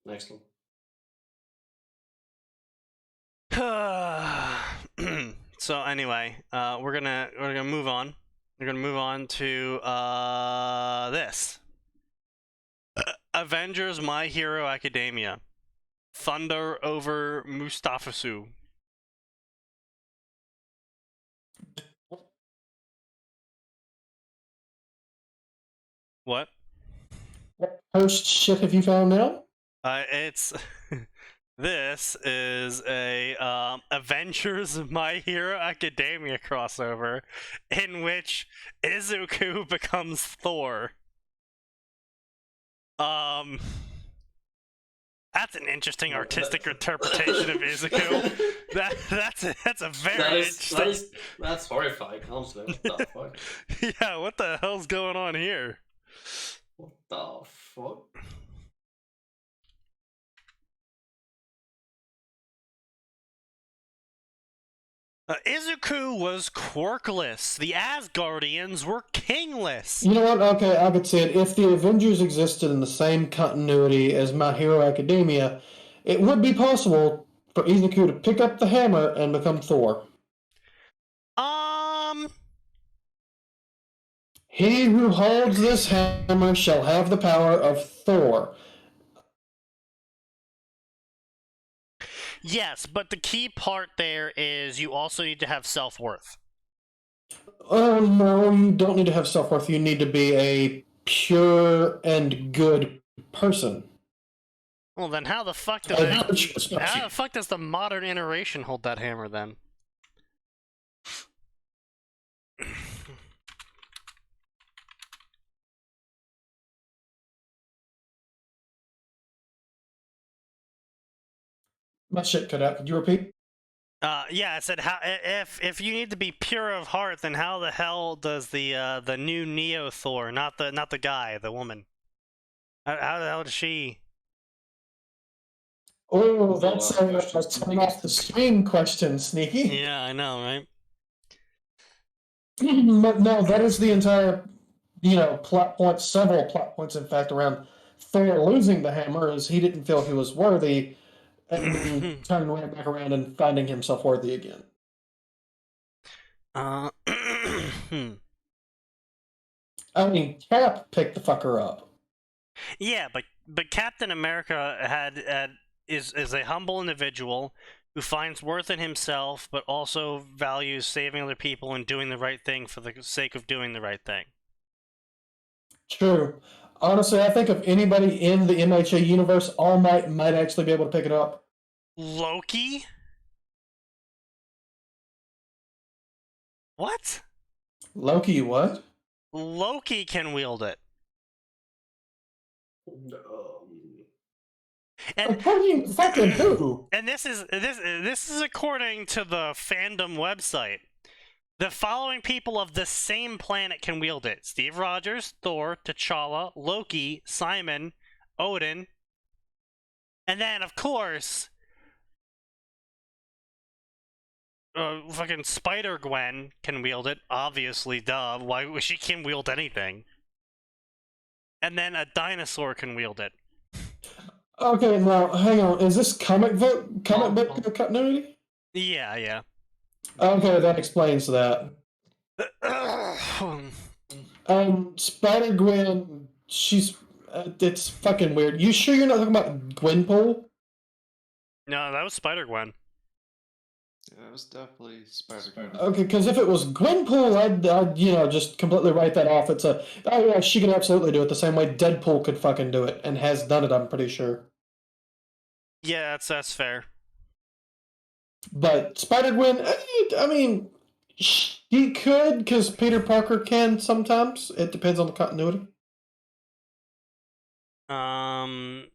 Excellent. So anyway, we're gonna move on. We're gonna move on to this. Avengers: My Hero Academia. Thunder over Mustafasu. What? What post shit have you found now? It's this is a Avengers: My Hero Academia crossover in which Izuku becomes Thor. That's an interesting artistic interpretation of Izuku. That's a very interesting. That's horrifying, honestly. What the fuck? Yeah, what the hell's going on here? What the fuck? Izuku was quirkless. The Asgardians were kingless. You know what? Okay, I could say it. If the Avengers existed in the same continuity as My Hero Academia, it would be possible for Izuku to pick up the hammer and become Thor. He who holds this hammer shall have the power of Thor. Yes, but the key part there is you also need to have self-worth. No, you don't need to have self-worth. You need to be a pure and good person. Well, then how the fuck does how the fuck does the modern iteration hold that hammer then? My shit cut out. Could you repeat? Yeah, I said how if you need to be pure of heart, then how the hell does the new Neo Thor, not the guy, the woman? How the hell does she? Oh, that's a turn off the screen question, Sneaky. Yeah, I know, right? But no, that is the entire, plot point, several plot points, in fact, around Thor losing the hammer, is he didn't feel he was worthy, and then turning right back around and finding himself worthy again. I mean, Cap picked the fucker up. Yeah, but Captain America is a humble individual who finds worth in himself, but also values saving other people and doing the right thing for the sake of doing the right thing. True. Honestly, I think if anybody in the MHA universe, All Might might actually be able to pick it up. Loki? What? Loki, what? Loki can wield it. And fucking who? And this is according to the fandom website. The following people of the same planet can wield it: Steve Rogers, Thor, T'Challa, Loki, Simon, Odin, and then of course, fucking Spider-Gwen can wield it. Obviously, duh. Why she can wield anything? And then a dinosaur can wield it. Okay, now hang on. Is this comic book continuity? Yeah. Okay, that explains that. Spider-Gwen, she's it's fucking weird. You sure you're not talking about Gwenpool? No, that was Spider-Gwen. Yeah, that was definitely Spider-Gwen. Okay, because if it was Gwenpool, I'd just completely write that off. Oh yeah, she can absolutely do it the same way Deadpool could fucking do it, and has done it, I'm pretty sure. Yeah, that's fair. But Spider-Gwen, I mean, she could, because Peter Parker can sometimes. It depends on the continuity. The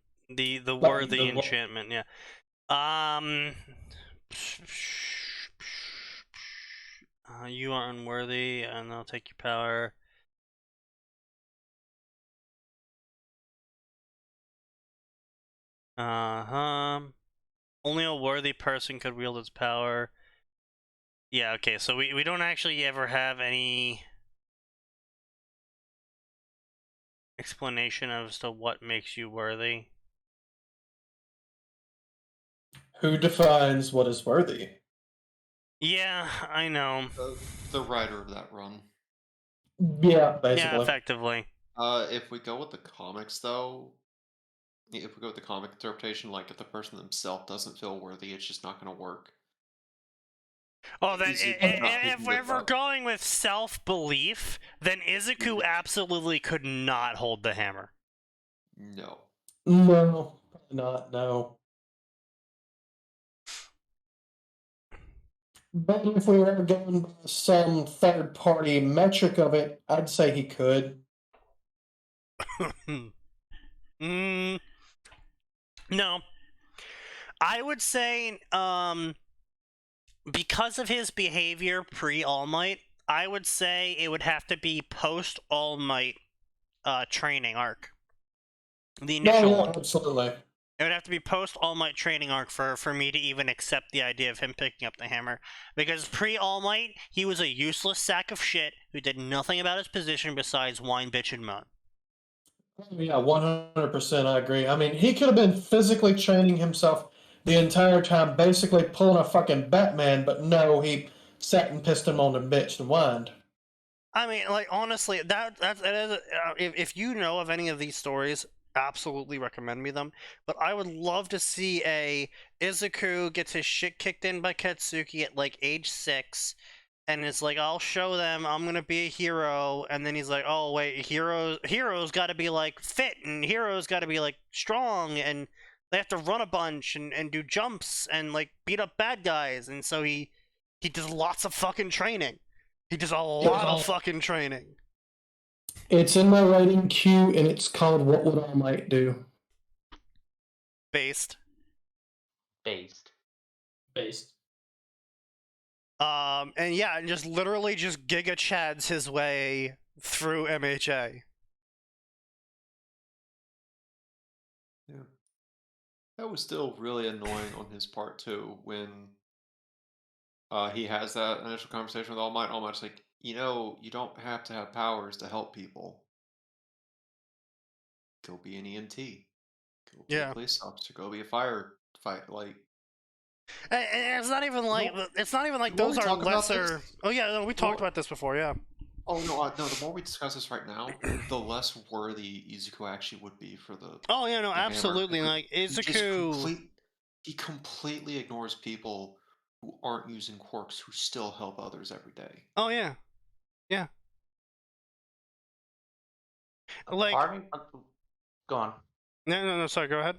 worthy enchantment, yeah. You are unworthy, and I'll take your power. Only a worthy person could wield its power. Yeah, okay, so we don't actually ever have any explanation as to what makes you worthy. Who defines what is worthy? Yeah, I know. The writer of that run. Yeah, Yeah, basically. effectively. If we go with the comics, though, if we go with the comic interpretation, like if the person themselves doesn't feel worthy, it's just not going to work. Oh, then Izuku not if picking this we're up. going with self-belief, then Izuku absolutely could not hold the hammer. No. No, probably not. No. But if we were going by some third-party metric of it, I'd say he could. No. I would say, because of his behavior pre-All Might, I would say it would have to be post-All Might training arc. The initial No, yeah, one. absolutely. It would have to be post-All Might training arc for me to even accept the idea of him picking up the hammer. Because pre-All Might, he was a useless sack of shit who did nothing about his position besides whine, bitch, and moan. Yeah, 100%, I agree. I mean, he could have been physically training himself the entire time, basically pulling a fucking Batman, but no, he sat and pissed him on and bitched and whined. I mean, like, honestly, that is, if you know of any of these stories, absolutely recommend me them. But I would love to see a Izuku gets his shit kicked in by Katsuki at like age 6, and it's like, I'll show them I'm gonna be a hero, and then he's like, oh wait, heroes got to be like fit, and heroes got to be like strong, and they have to run a bunch and do jumps and like beat up bad guys, and so he does lots of fucking training. He does a lot of fucking training. It's in my writing queue, and it's called What Would All Might Do? Based. Based. And yeah, and just literally just Giga Chads his way through MHA. Yeah. That was still really annoying on his part too when he has that initial conversation with All Might. All Might's like, you don't have to have powers to help people. Go be an EMT. Go be a police officer. Go be a firefighter. Like, And it's not even like the more those we are talk about lesser. this, Oh yeah, no, we talked about this before. Yeah. oh no, no. The more we discuss this right now, the less worthy Izuku actually would be for the. Oh yeah, no, the hammer. absolutely. Like Izuku. He completely ignores people who aren't using quirks who still help others every day. Oh yeah, yeah. Like, Part of me, go on. no. Sorry, go ahead.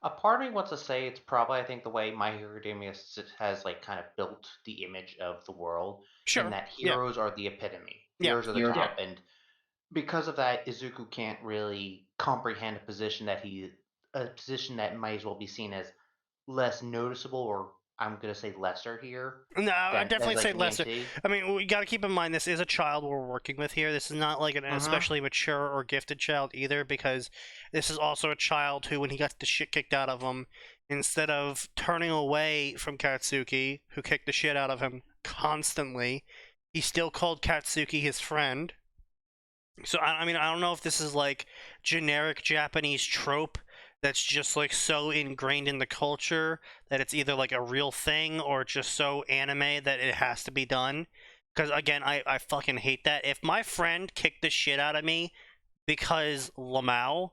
A part of me wants to say it's probably, I think, the way My Hero Academia has like kind of built the image of the world, Sure. in that Yeah. heroes are the epitome. Yeah. Heroes are the top, and because of that, Izuku can't really comprehend a position that might as well be seen as less noticeable, or I'm gonna say lesser here. No, I'd than, definitely like say an lesser. EMT. I mean, we got to keep in mind this is a child we're working with here. This is not like an Mhm. especially mature or gifted child either, because this is also a child who, when he got the shit kicked out of him, instead of turning away from Katsuki, who kicked the shit out of him constantly, he still called Katsuki his friend. So, I mean, I don't know if this is like generic Japanese trope that's just like so ingrained in the culture that it's either like a real thing or just so anime that it has to be done. Because again, I fucking hate that. If my friend kicked the shit out of me because Lamau,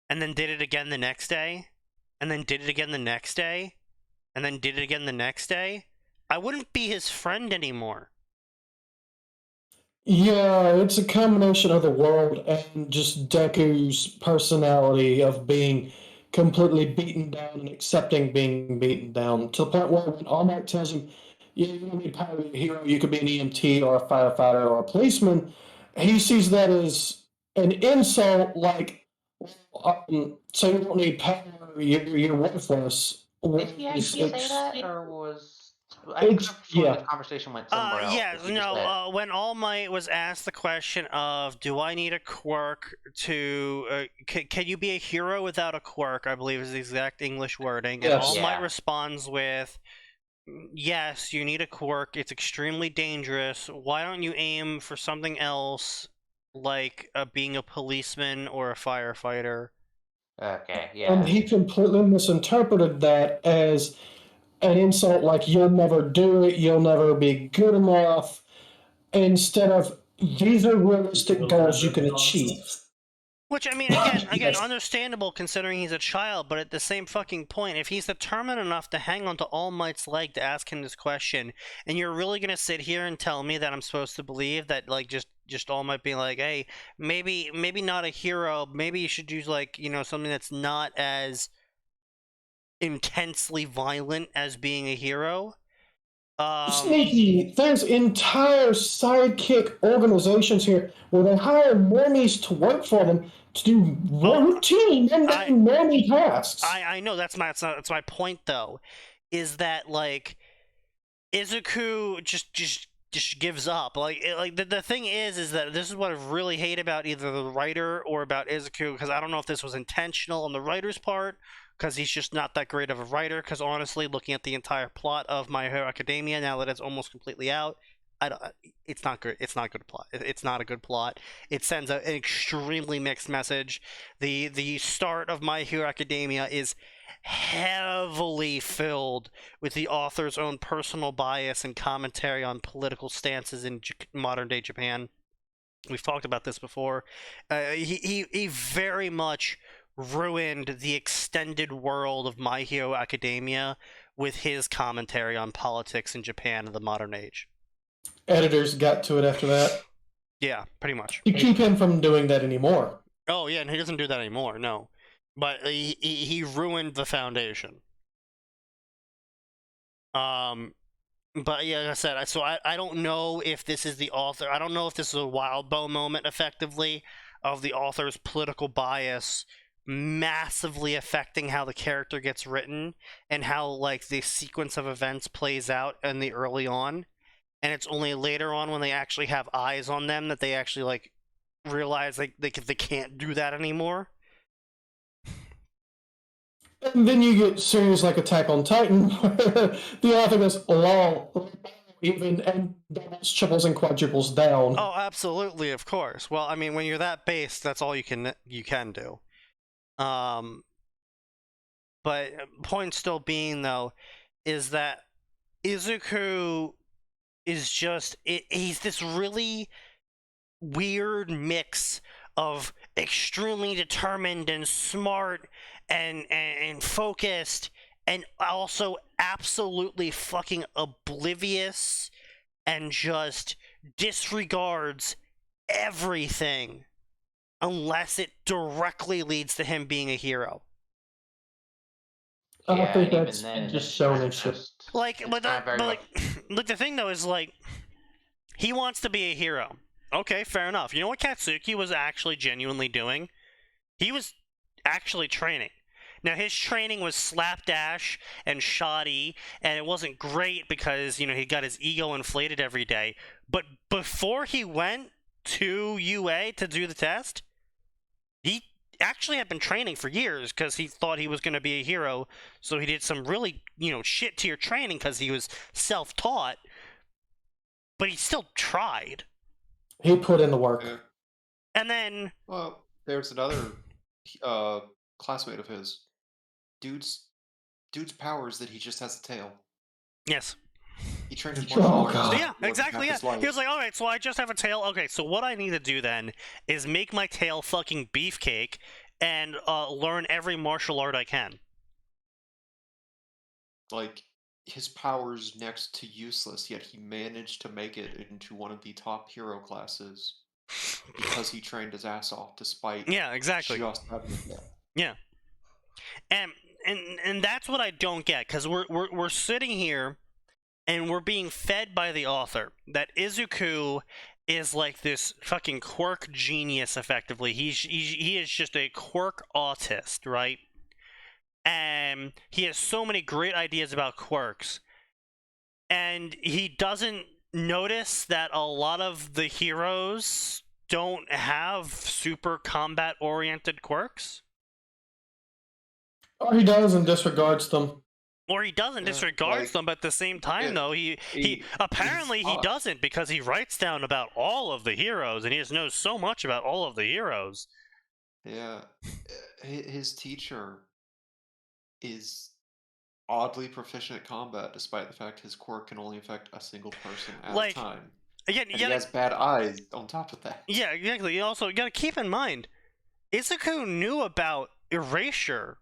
and then did it again the next day, and then did it again the next day, and then did it again the next day, I wouldn't be his friend anymore. Yeah, it's a combination of the world and just Deku's personality of being completely beaten down and accepting being beaten down to the point where when All Might tells him, yeah, you don't need power to be a hero, you could be an EMT or a firefighter or a policeman, he sees that as an insult, like, so you don't need power, you're worthless. Did he actually say that, or was I could have sworn the conversation went somewhere else? Yeah, no. When All Might was asked the question of, "Do I need a quirk to? Can you be a hero without a quirk?" I believe is the exact English wording, and All Might responds with, "Yes, you need a quirk. It's extremely dangerous. Why don't you aim for something else, like being a policeman or a firefighter?" Okay, yeah. And he completely misinterpreted that as an insult, like you'll never do it, you'll never be good enough, instead of these are realistic goals you can achieve. Which, I mean, again, Yes. understandable considering he's a child, but at the same fucking point, if he's determined enough to hang onto All Might's leg to ask him this question, and you're really gonna sit here and tell me that I'm supposed to believe that, like, just All Might being like, hey, maybe not a hero, maybe you should do, like, you know, something that's not as intensely violent as being a hero? Sneaky, there's entire sidekick organizations here where they hire normies to work for them to do routine and normie tasks. I know that's my point though, is that like Izuku just gives up. Like the thing is that this is what I really hate about either the writer or about Izuku, because I don't know if this was intentional on the writer's part, because he's just not that great of a writer. Because honestly, looking at the entire plot of My Hero Academia now that it's almost completely out, it's not good. It's not good plot. It's not a good plot. It sends an extremely mixed message. The start of My Hero Academia is heavily filled with the author's own personal bias and commentary on political stances in modern day Japan. We've talked about this before. He very much ruined the extended world of My Hero Academia with his commentary on politics in Japan in the modern age. Editors got to it after that. Yeah, pretty much. You keep him from doing that anymore. Oh yeah, and he doesn't do that anymore, no. But he ruined the foundation. But yeah, like I said, so I don't know if this is the author. I don't know if this is a Wild Bow moment, effectively, of the author's political bias massively affecting how the character gets written and how like the sequence of events plays out in the early on, and it's only later on when they actually have eyes on them that they actually like realize like they can't do that anymore. And then you get series like Attack on Titan, where the author goes, lol, even, and doubles, triples, and quadruples down. Oh, absolutely, of course. Well, I mean, when you're that based, that's all you can do. But point still being, though, is that Izuku is just he's this really weird mix of extremely determined and smart and focused, and also absolutely fucking oblivious and just disregards everything unless it directly leads to him being a hero. I Yeah, think and that's even then, just it's showmanship. just- Like, it's but not very like, look, the thing though is like, he wants to be a hero. Okay, fair enough. You know what Katsuki was actually genuinely doing? He was actually training. Now, his training was slapdash and shoddy, and it wasn't great because, you know, he got his ego inflated every day. But before he went to UA to do the test, he actually had been training for years because he thought he was going to be a hero. So he did some really, you know, shit-tier training because he was self-taught. But he still tried. He put in the work. Yeah. And then... Well, there's another classmate of his. Dude's powers that he just has a tail. Yes. He trained his Oh, martial arts God. for Yeah, more than exactly, half yeah. his He was life. like, alright, so I just have a tail. Okay, so what I need to do then is make my tail fucking beefcake and learn every martial art I can. Like, his powers next to useless, yet he managed to make it into one of the top hero classes because he trained his ass off despite Yeah, exactly. just having a tail. Yeah. And that's what I don't get, because we're sitting here and we're being fed by the author that Izuku is like this fucking quirk genius, effectively. He is just a quirk autist, right? And he has so many great ideas about quirks. And he doesn't notice that a lot of the heroes don't have super combat-oriented quirks. Or he does and disregards them. Or he doesn't Yeah, disregards like, them, but at the same time, yeah, though, he apparently he doesn't, because he writes down about all of the heroes, and he just knows so much about all of the heroes. Yeah. His teacher is oddly proficient at combat, despite the fact his quirk can only affect a single person at a Like, time. again, And he has bad eyes on top of that. yeah, exactly. You also gotta keep in mind, Izuku knew about erasure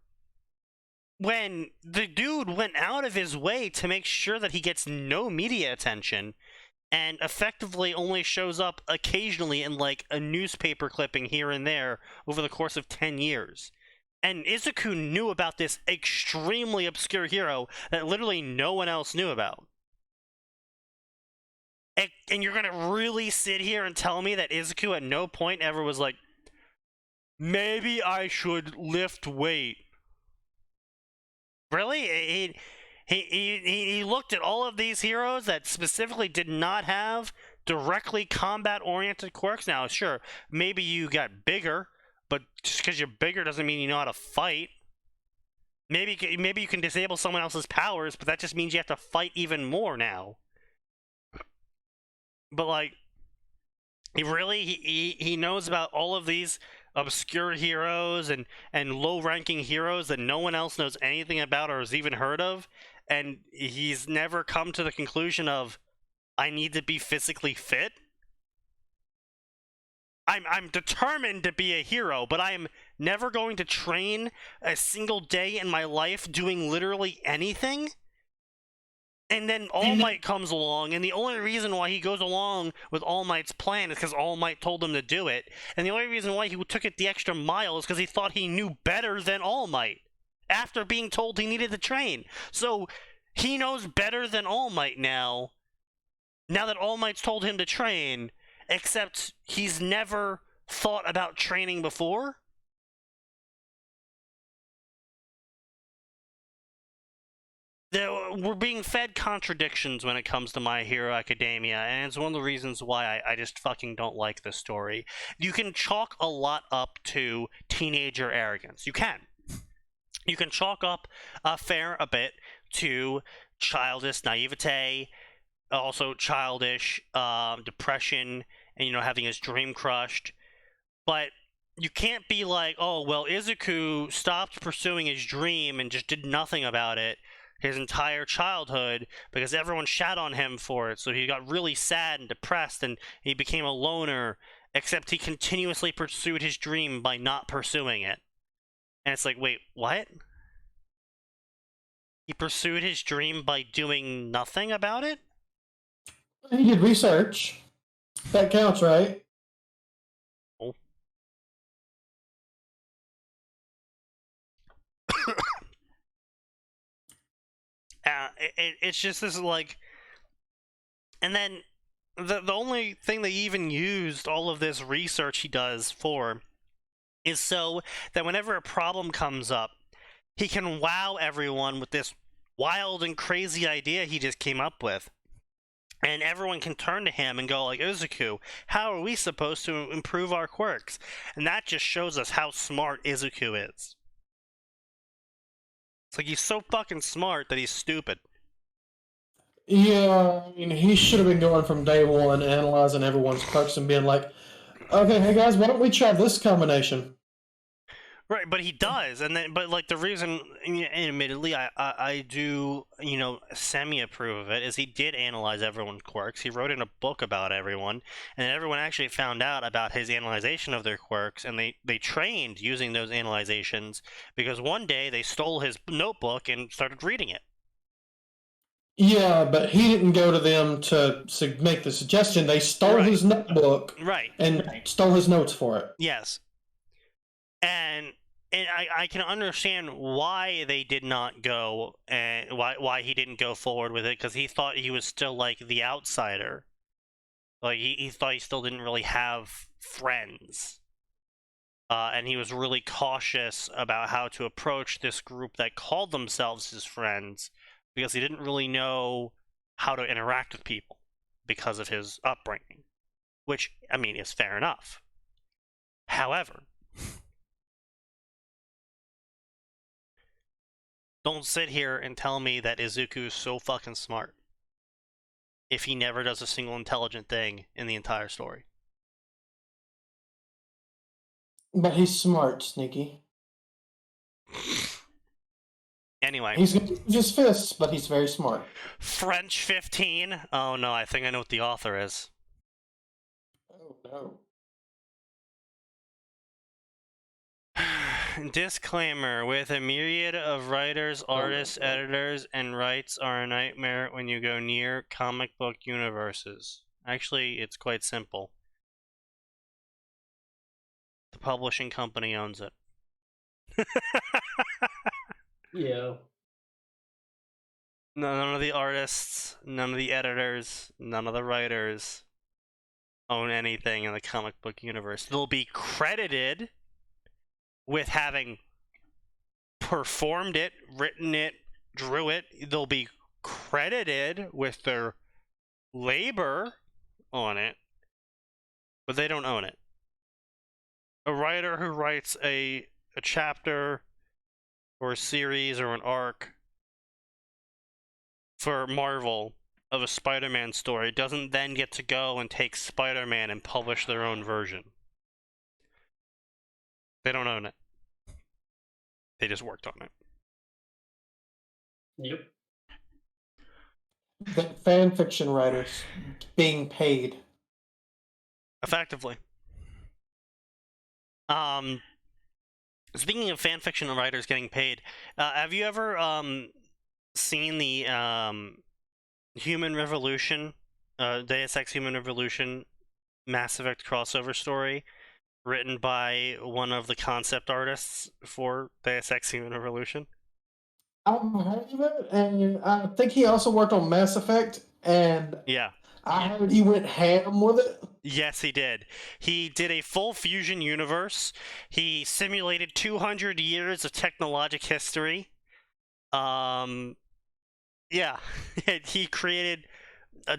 when the dude went out of his way to make sure that he gets no media attention and effectively only shows up occasionally in like a newspaper clipping here and there over the course of 10 years. And Izuku knew about this extremely obscure hero that literally no one else knew about. And you're gonna really sit here and tell me that Izuku at no point ever was like, maybe I should lift weight? Really? He looked at all of these heroes that specifically did not have directly combat-oriented quirks. Now, sure, maybe you got bigger, but just because you're bigger doesn't mean you know how to fight. Maybe you can disable someone else's powers, but that just means you have to fight even more now. But like, he knows about all of these obscure heroes and low-ranking heroes that no one else knows anything about or has even heard of, and he's never come to the conclusion of, I need to be physically fit. I'm determined to be a hero, but I'm never going to train a single day in my life doing literally anything. And then All Might comes along, and the only reason why he goes along with All Might's plan is because All Might told him to do it. And the only reason why he took it the extra mile is because he thought he knew better than All Might after being told he needed to train. So he knows better than All Might now that All Might's told him to train, except he's never thought about training before. We're being fed contradictions when it comes to My Hero Academia, and it's one of the reasons why I just fucking don't like this story. You can chalk a lot up to teenager arrogance. You can. You can chalk up a fair bit to childish naivete, also childish depression, and, you know, having his dream crushed. But you can't be like, oh, well, Izuku stopped pursuing his dream and just did nothing about it his entire childhood because everyone shat on him for it, so he got really sad and depressed and he became a loner, except he continuously pursued his dream by not pursuing it. And it's like, wait, what? He pursued his dream by doing nothing about it? He did research. That counts, right? Oh. It's just this, like, and then the only thing they even used all of this research he does for is so that whenever a problem comes up, he can wow everyone with this wild and crazy idea he just came up with. And everyone can turn to him and go like, Izuku, how are we supposed to improve our quirks? And that just shows us how smart Izuku is. It's like he's so fucking smart that he's stupid. Yeah, I mean, he should have been going from day one, analyzing everyone's quirks and being like, okay, hey guys, why don't we try this combination? Right, but he does, and then, but like the reason, admittedly, I do, you know, semi-approve of it, is he did analyze everyone's quirks. He wrote in a book about everyone, and everyone actually found out about his analyzation of their quirks, and they trained using those analyzations, because one day they stole his notebook and started reading it. Yeah, but he didn't go to them to make the suggestion. They stole his notebook, right, and stole his notes for it. Yes. And I can understand why they did not go, and why he didn't go forward with it, because he thought he was still like the outsider. Like he thought he still didn't really have friends, and he was really cautious about how to approach this group that called themselves his friends, because he didn't really know how to interact with people because of his upbringing, which, I mean, is fair enough. However, don't sit here and tell me that Izuku is so fucking smart if he never does a single intelligent thing in the entire story. But he's smart, Sneaky. Anyway, He's going to use his fists, but he's very smart. French 15. Oh no, I think I know what the author is. Oh, no. Disclaimer: with a myriad of writers, artists, God. editors, and rights are a nightmare when you go near comic book universes. Actually, it's quite simple. The publishing company owns it. Yeah. None of the artists, none of the editors, none of the writers own anything in the comic book universe. They'll be credited with having performed it, written it, drew it. They'll be credited with their labor on it, but they don't own it. A writer who writes a chapter or a series or an arc for Marvel of a Spider-Man story doesn't then get to go and take Spider-Man and publish their own version. They don't own it. They just worked on it. Yep. The fan fiction writers being paid. Effectively. Speaking of fanfiction writers getting paid, have you ever seen the Human Revolution, Deus Ex Human Revolution Mass Effect crossover story written by one of the concept artists for Deus Ex Human Revolution? I've heard of it, and I think he also worked on Mass Effect, and Yeah. I heard he went ham with it. Yes, he did. He did a full fusion universe. He simulated 200 years of technologic history. Yeah, he created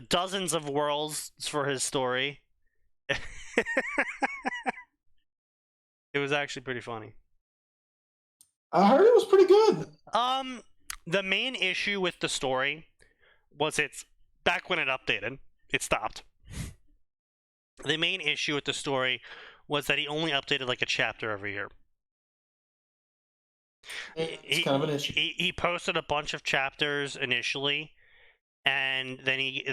dozens of worlds for his story. It was actually pretty funny. I heard it was pretty good. The main issue with the story was it's back when it updated, it stopped. The main issue with the story was that he only updated like a chapter every year. It's kind of an issue. He posted a bunch of chapters initially, and then he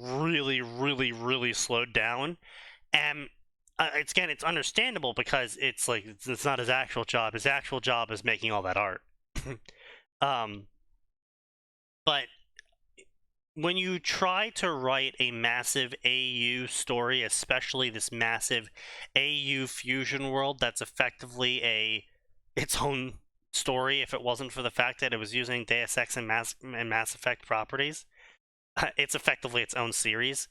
really slowed down. And it's understandable because it's like it's not his actual job. His actual job is making all that art. But when you try to write a massive AU story, especially this massive AU fusion world that's effectively its own story, if it wasn't for the fact that it was using Deus Ex and Mass Effect properties, it's effectively its own series.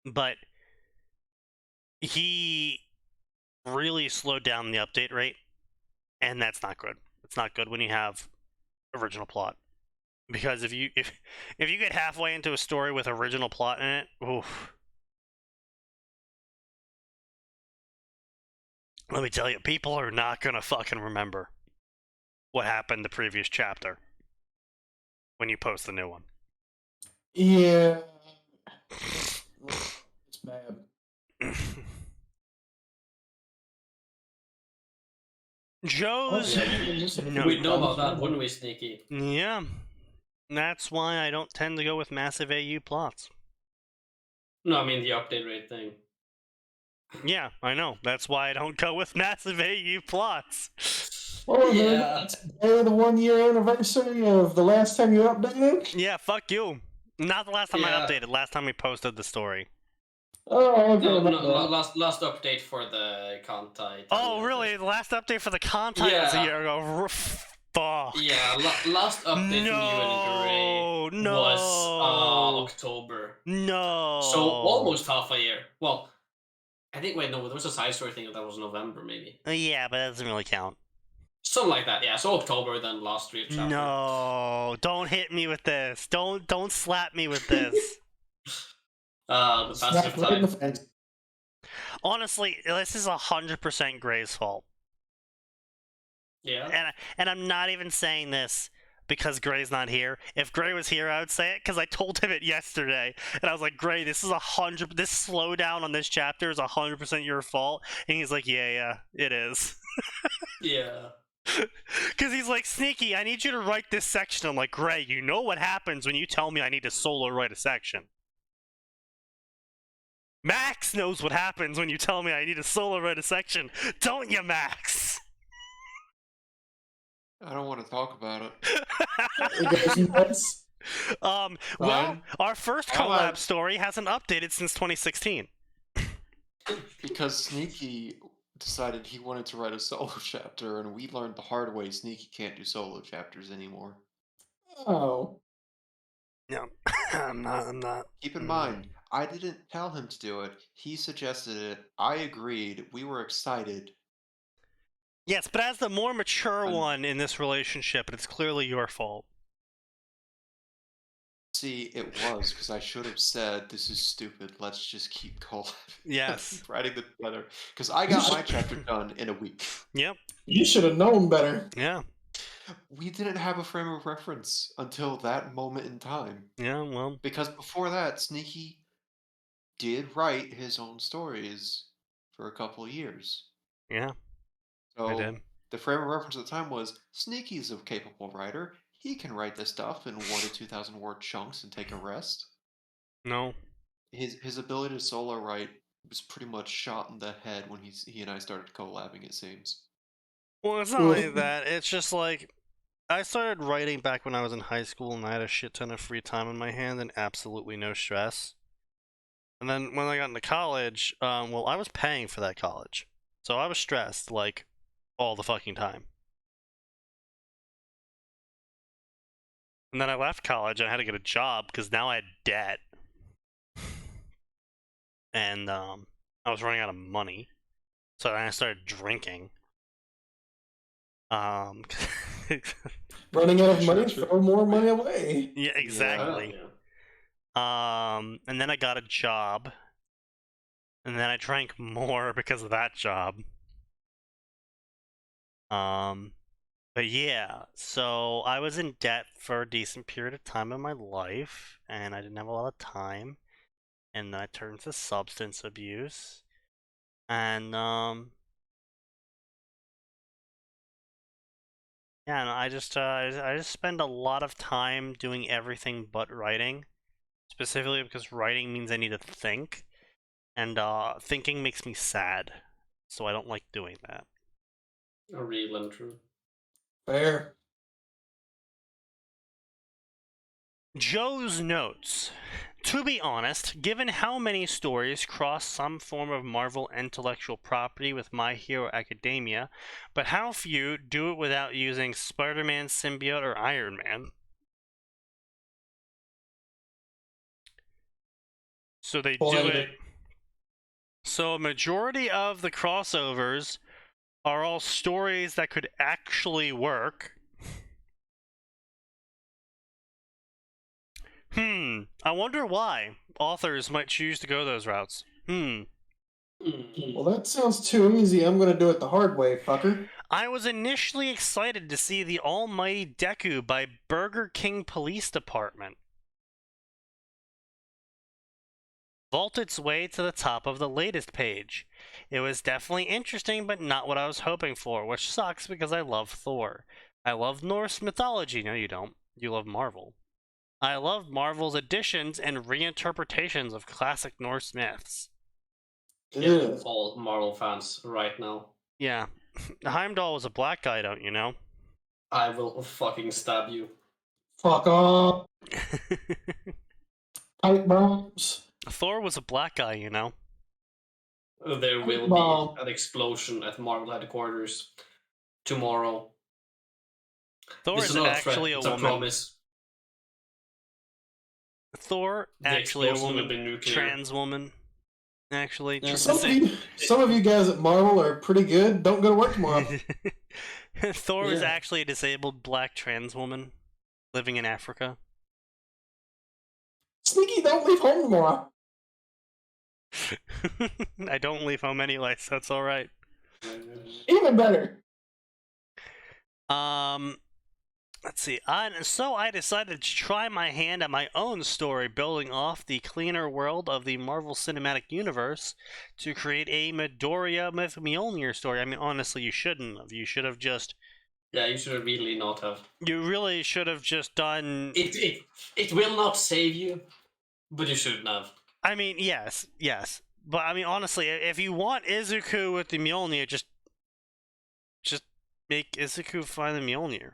But he really slowed down the update rate, and that's not good. It's not good when you have original plot, because if you get halfway into a story with original plot in it, oof. Let me tell you, people are not gonna fucking remember what happened the previous chapter when you post the new one. Yeah. It's bad. Joe's. No. We'd know about that, wouldn't we, Sneaky? Yeah. That's why I don't tend to go with massive AU plots. No, I mean the update rate thing. Yeah, I know. That's why I don't go with massive AU plots. Oh, Yeah. yeah. The 1 year anniversary of the last time you updated? Yeah, fuck you. Not the last time I Yeah. updated, last time we posted the story. Oh, okay. No, no. last update for the Contempt. Oh, really? The last update for the content was a Yeah. year ago. Fuck. Yeah, last update from you and Gray was October. No. So almost half a year. Well, I think, wait, no, there was a side story thing that was November, maybe. Yeah, but that doesn't really count. Something like that, yeah. So October, then last real chapter. No, don't hit me with this. Don't slap me with this. The passage of Snap right in time. the face. Honestly, this is 100% Gray's fault. Yeah. And I'm not even saying this because Gray's not here. If Gray was here, I would say it because I told him it yesterday, and I was like, Gray, this is 100. This slowdown on this chapter is 100% your fault, and he's like, yeah, it is. Yeah. Because he's like, Sneaky, I need you to write this section. I'm like, Gray, you know what happens when you tell me I need to solo write a section. Max knows what happens when you tell me I need to solo write a section, don't you, Max? I don't want to talk about it. It goes nuts. Well, Fine. our first collab story hasn't updated since 2016. Because Sneaky decided he wanted to write a solo chapter, and we learned the hard way Sneaky can't do solo chapters anymore. Oh. No, I'm not. Keep in mind, I didn't tell him to do it. He suggested it. I agreed. We were excited. Yes, but as the more mature one in this relationship, it's clearly your fault. See, it was, because I should have said, this is stupid, let's just keep collabing. Yes. Writing it together. Because I got my chapter done in a week. Yep. You should have known better. Yeah. We didn't have a frame of reference until that moment in time. Yeah, well. Because before that, Sneaky did write his own stories for a couple of years. Yeah. So I did. the frame of reference at the time was Sneaky's a capable writer. He can write this stuff in 1,000 to 2,000 word chunks and take a rest. No. His ability to solo write was pretty much shot in the head when he and I started collabing, it seems. Well, it's not like that. It's just like, I started writing back when I was in high school, and I had a shit ton of free time on my hand and absolutely no stress. And then when I got into college, well, I was paying for that college. So I was stressed, like, all the fucking time. And then I left college and I had to get a job because now I had debt. And I was running out of money. So then I started drinking. Running out of money, throw more money away. Yeah, exactly. And then I got a job. And then I drank more because of that job. But yeah, so I was in debt for a decent period of time in my life, and I didn't have a lot of time. And then I turned to substance abuse. And yeah, and I just spend a lot of time doing everything but writing. Specifically because writing means I need to think. And thinking makes me sad. So I don't like doing that. Real and true. Fair. Joe's notes. To be honest, given how many stories cross some form of Marvel intellectual property with My Hero Academia, but how few do it without using Spider-Man symbiote or Iron Man. So they do it. So a majority of the crossovers are all stories that could actually work. I wonder why authors might choose to go those routes. Well, that sounds too easy. I'm going to do it the hard way, fucker. I was initially excited to see The Almighty Deku by Burger King Police Department vault its way to the top of the latest page. It was definitely interesting, but not what I was hoping for, which sucks because I love Thor. I love Norse mythology. No, you don't. You love Marvel. I love Marvel's additions and reinterpretations of classic Norse myths. Yeah, all Marvel fans right now. Yeah. Heimdall was a black guy, don't you know? I will fucking stab you. Fuck off. Pipe bombs. Thor was a black guy, you know? There will be an explosion at Marvel headquarters tomorrow. Thor is actually a woman. Promise. Thor, actually a woman. Trans woman. Actually. Yeah, some of you guys at Marvel are pretty good. Don't go to work tomorrow. Thor is actually a disabled black trans woman living in Africa. Sneaky, don't leave home tomorrow. I don't leave home anyway, so that's alright. Even better. Let's see. So I decided to try my hand at my own story, building off the cleaner world of the Marvel Cinematic Universe to create a Midoriya with Mjolnir story. I mean, honestly, you shouldn't have. You should have just. Yeah, you should really not have. You really should have just done. It will not save you, but you shouldn't have. I mean, yes. But I mean, honestly, if you want Izuku with the Mjolnir, just make Izuku find the Mjolnir.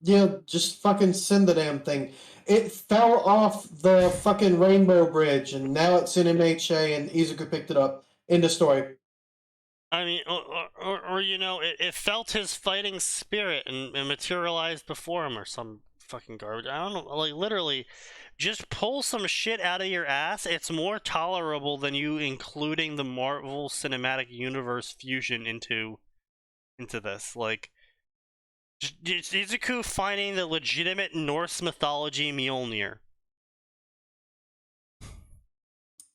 Yeah, just fucking send the damn thing. It fell off the fucking Rainbow Bridge, and now it's in MHA, and Izuku picked it up. End of story. I mean, or you know, it felt his fighting spirit and materialized before him or some fucking garbage. I don't know, like, literally, just pull some shit out of your ass. It's more tolerable than you including the Marvel Cinematic Universe fusion into this. Like, just Izuku finding the legitimate Norse mythology Mjolnir.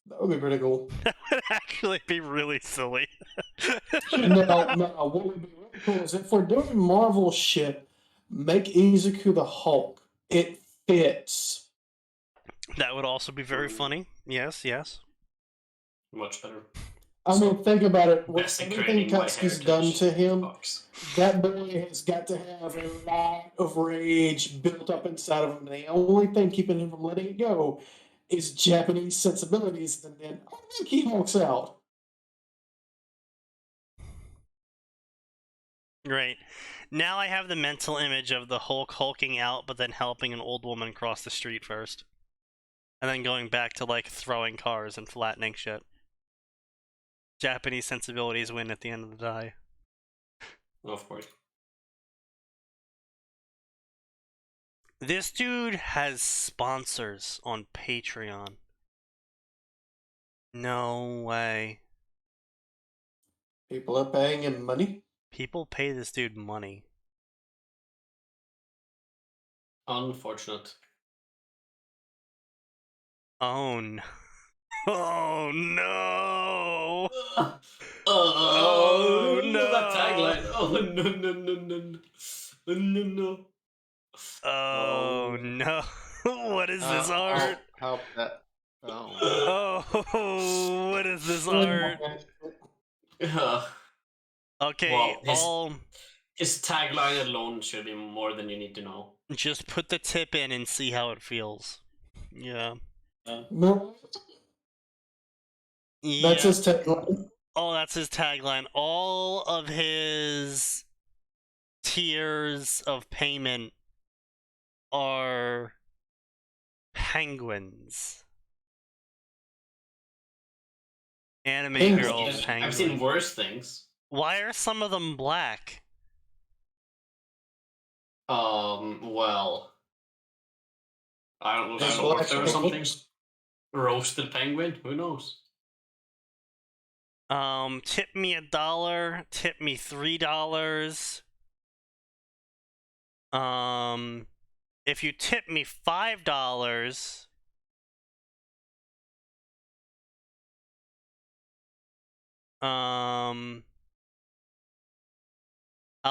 That would be pretty cool. That would actually be really silly. No, what would be really cool is if we're doing Marvel shit, make Izuku the Hulk. It fits. That would also be very funny. Yes. Much better. I mean, think about it. With Best everything ingrained in my Katsuki's done to him, Fox. that boy has got to have a lot of rage built up inside of him. The only thing keeping him from letting it go is Japanese sensibilities, and then I think he hulks out. Right. Now I have the mental image of the Hulk hulking out, but then helping an old woman cross the street first. And then going back to, like, throwing cars and flattening shit. Japanese sensibilities win at the end of the day. Of course. This dude has sponsors on Patreon. No way. People are paying him money. People pay this dude money. Unfortunate. Oh no. Oh no! Oh no. That tagline. Oh no. Oh no. What is this art? Help that. Oh. Oh, what is this art? Okay, Well, his tagline alone should be more than you need to know. just put the tip in and see how it feels. Yeah. No, that's his tagline. Oh, that's his tagline. All of his tiers of payment are penguins. Anime Penguins. girls penguins. I've seen worse things. Why are some of them black? Well, I don't know. There's Or black something. penguins. Roasted penguin? Who knows? Tip me $1, tip me $3. If you tip me $5, I'll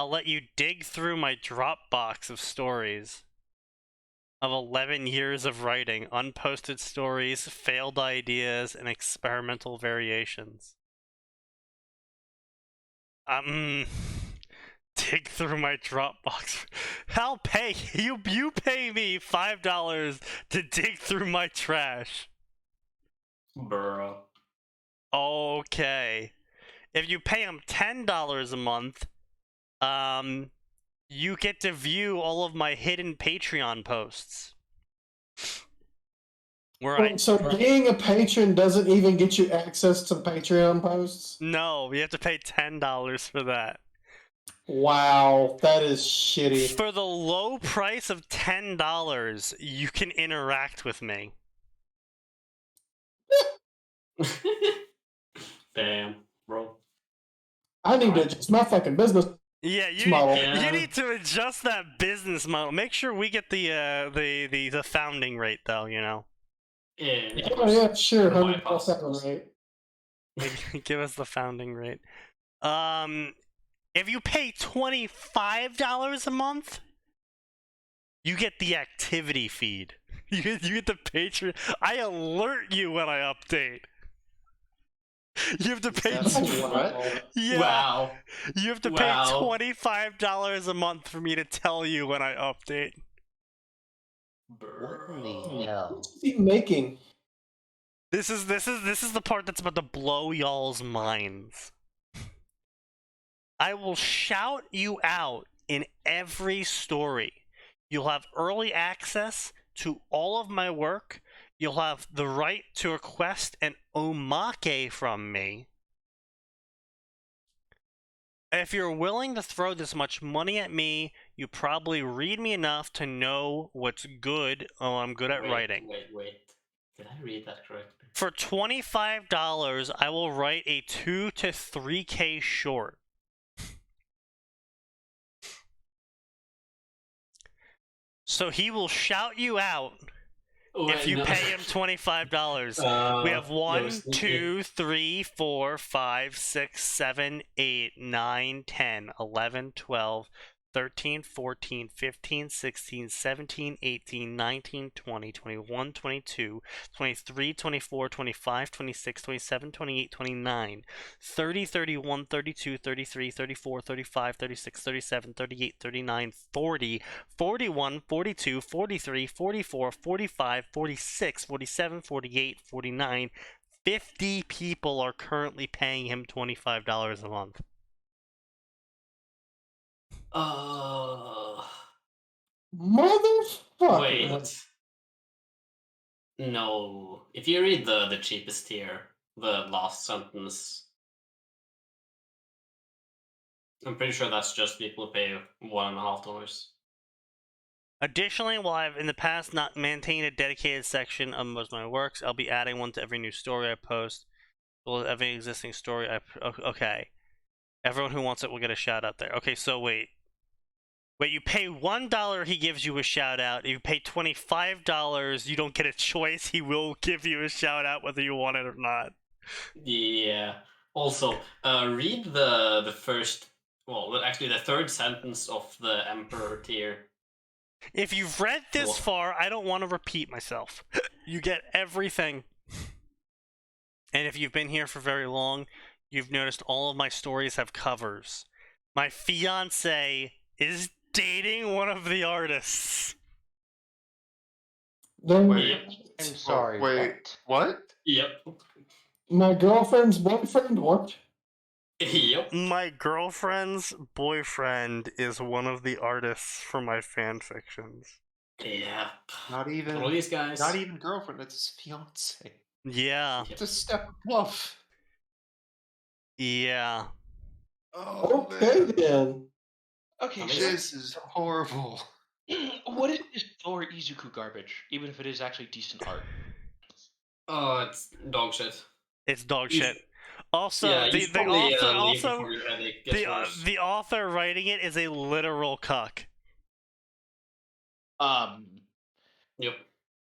let you dig through my Dropbox of stories of 11 years of writing, unposted stories, failed ideas, and experimental variations. Dig through my Dropbox. I'll pay you. You pay me $5 to dig through my trash. Bruh. Okay. If you pay him $10 a month, you get to view all of my hidden Patreon posts. So being a patron doesn't even get you access to the Patreon posts? No, you have to pay $10 for that. Wow, that is shitty. For the low price of $10, you can interact with me. Damn, bro. I need to adjust my fucking business. Yeah, you need to adjust that business model. Make sure we get the founding rate, though. You know. Yeah. Oh, yeah, sure. My 100% right. Give us the founding rate. If you pay $25 a month, You get the activity feed. You get the Patreon. I alert you when I update. You have to pay. That's what? Yeah. Wow. You have to pay $25 a month for me to tell you when I update. What in the hell? What's he making? This is the part that's about to blow y'all's minds. I will shout you out in every story. You'll have early access to all of my work. You'll have the right to request an omake from me. If you're willing to throw this much money at me, you probably read me enough to know what's good. Oh, I'm good at writing. Wait. Did I read that correctly? For $25, I will write a 2 to 3K short. So he will shout you out if you pay him $25. We have 1, 2, 3, 4, 5, 6, 7, 8, 9, 10, 11, 12, 13, 14, 15, 16, 17, 18, 19, 20, 21, 22, 23, 24, 25, 26, 27, 28, 29, 30, 31, 32, 33, 34, 35, 36, 37, 38, 39, 40, 41, 42, 43, 44, 45, 46, 47, 48, 49, 50 people are currently paying him $25 a month. Motherfucker. Wait. No. If you read the cheapest tier, the last sentence, I'm pretty sure that's just people who pay $1.50. Additionally, while I've in the past not maintained a dedicated section of most of my works, I'll be adding one to every new story I post. Well, every existing story okay. Everyone who wants it will get a shout out there. Okay, so wait, you pay $1, he gives you a shout out. If you pay $25, you don't get a choice. He will give you a shout out whether you want it or not. Yeah. Also, read the first, well, actually the third sentence of the Emperor tier. If you've read this far, I don't want to repeat myself. You get everything. And if you've been here for very long, you've noticed all of my stories have covers. My fiance is dating one of the artists. Then Wait. I'm sorry. Wait. What? Yep. my girlfriend's boyfriend, what? Yep. My girlfriend's boyfriend is one of the artists for my fan fictions. Yeah. Not even. All these guys. Not even girlfriend. It's his fiance. Yeah. It's a step above. Yeah. Oh, Okay man. then. Okay, so This is horrible. what is this Thor Izuku garbage? Even if it is actually decent art. Oh, it's dog shit. It's dog You- shit. Also, yeah, you the should probably, author, leave also before your headache gets worse. the author writing it is a literal cuck. Yep.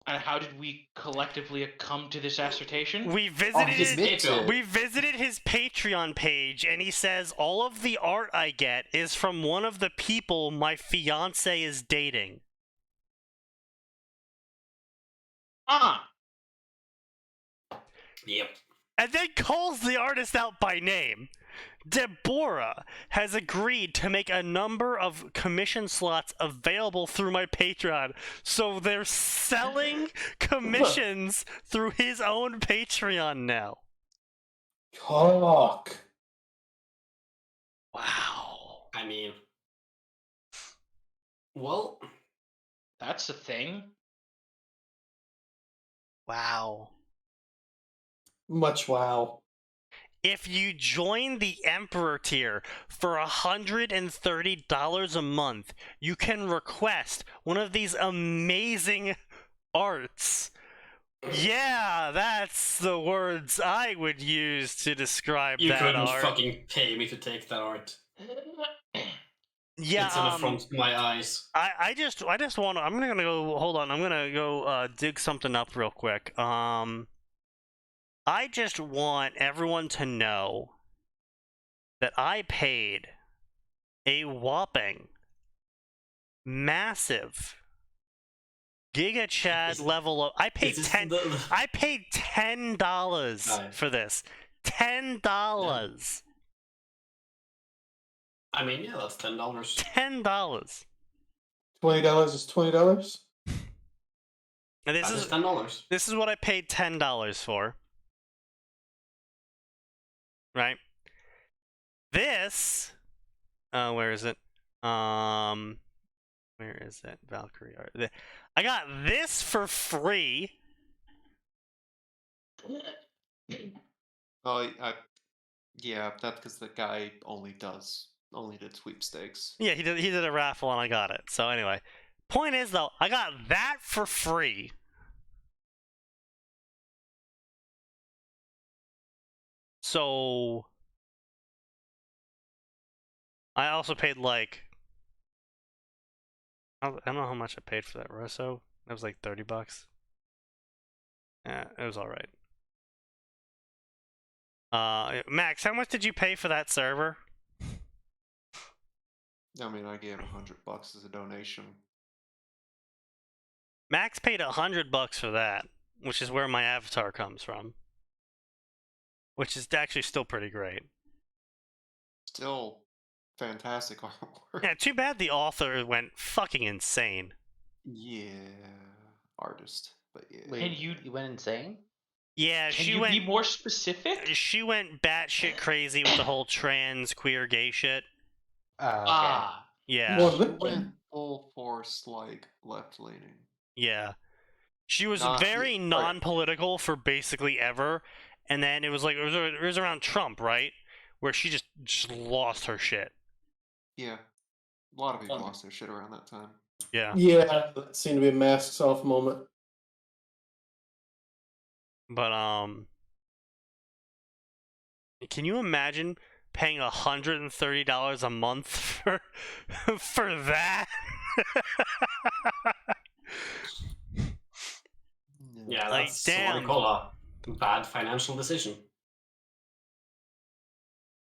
And how did we collectively come to this assertion? We Oh, visited he admits it. we visited his Patreon page, and he says all of the art I get is from one of the people my fiance is dating. Yep. And then calls the artist out by name. Deborah has agreed to make a number of commission slots available through my Patreon. So they're selling commissions through his own Patreon now. Cock. Wow. I mean, well, That's a thing. Wow. Much wow. If you join the Emperor tier for $130 a month, you can request one of these amazing arts. Yeah, that's the words I would use to describe you that couldn't art. fucking pay me to take that art. Yeah, It's an affront to my eyes. I just want to. I'm gonna go. Hold on. I'm gonna go dig something up real quick. I just want everyone to know that I paid a whopping, massive Giga Chad Is- level up. I paid Is this $10 Right. for this. $10. I mean, yeah, that's $10. $10. $20 is $20. And That is $10. this is what I paid $10 for. Right? This where is it? Where is it? Valkyrie art. I got this for free. Oh, yeah, that's because the guy only did sweepstakes. Yeah, he did a raffle and I got it. So anyway, point is though, I got that for free. So I also paid like I don't know how much I paid for that Rosso. It was like $30. Yeah, it was all right. Max, how much did you pay for that server? I mean, I gave $100 as a donation. Max paid $100 for that, which is where my avatar comes from. Which is actually still pretty great. Still fantastic artwork. Yeah, too bad the author went fucking insane. Yeah, artist, but yeah. Wait, you went insane? Yeah, Can she you went. be more specific? She went batshit crazy with the whole trans queer gay shit. Okay. Ah, Yeah, Well, She went full force, like left leaning. yeah. She was Not- very right. non-political for basically ever, and then it was like it was around Trump, right? Where she just lost her shit. Yeah, a lot of people Fun. lost their shit around that time. Yeah, Yeah, that seemed to be a masks off moment. but can you imagine paying $130 a month for that? Yeah, Like, that's what damn. we call a bad financial decision.